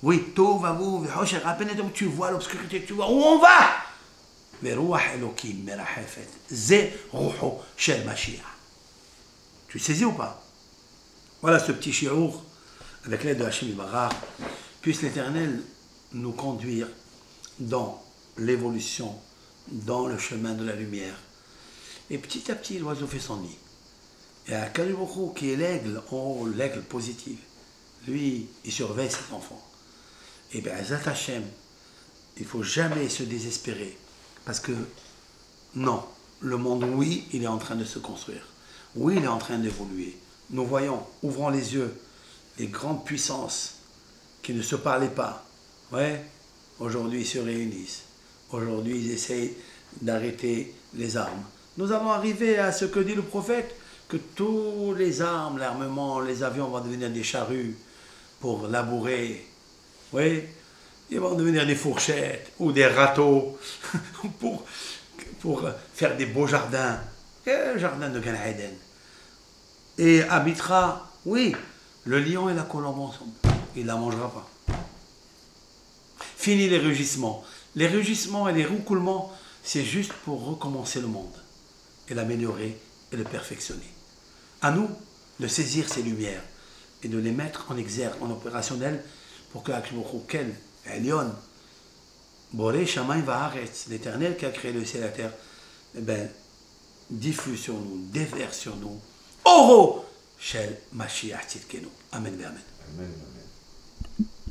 Speaker 1: Oui, tohu vavu, ve'hosher hapenetom. Tu vois l'obscurité, tu vois où on va. Veruach Elokim merachefet. Ze ruhu shel Mashiach. Tu saisis ou pas? Voilà ce petit shiur, avec l'aide de Hachem Barak. Puisse l'Éternel nous conduire dans l'évolution, dans le chemin de la lumière. Et petit à petit, l'oiseau fait son nid. Et à Kaliboko, qui est l'aigle, l'aigle positif, lui, il surveille ses enfants. Et bien, Zat Hachem, il ne faut jamais se désespérer. Parce que, non, le monde, oui, il est en train de se construire. Oui, il est en train d'évoluer. Nous voyons, ouvrons les yeux, les grandes puissances qui ne se parlaient pas. Ouais, aujourd'hui, ils se réunissent. Aujourd'hui, ils essayent d'arrêter les armes. Nous allons arriver à ce que dit le prophète, que tous les armes, l'armement, les avions vont devenir des charrues pour labourer. Oui, ils vont devenir des fourchettes ou des râteaux pour faire des beaux jardins. Le jardin de Gan Eden. Et habitera, oui, le lion et la colombe ensemble. Il ne la mangera pas. Fini les rugissements. Les rugissements et les roucoulements, c'est juste pour recommencer le monde et l'améliorer et le perfectionner. À nous de saisir ces lumières et de les mettre en exergue, en opérationnel, pour que Akshmochouken, Elion, Boré, Shamaï, Vaharetz, l'Éternel qui a créé le ciel et la terre, eh ben, diffuse sur nous, déverse sur nous, Oro, Shel Mashiach Tzidkenu. Amen, amen.
Speaker 2: Amen.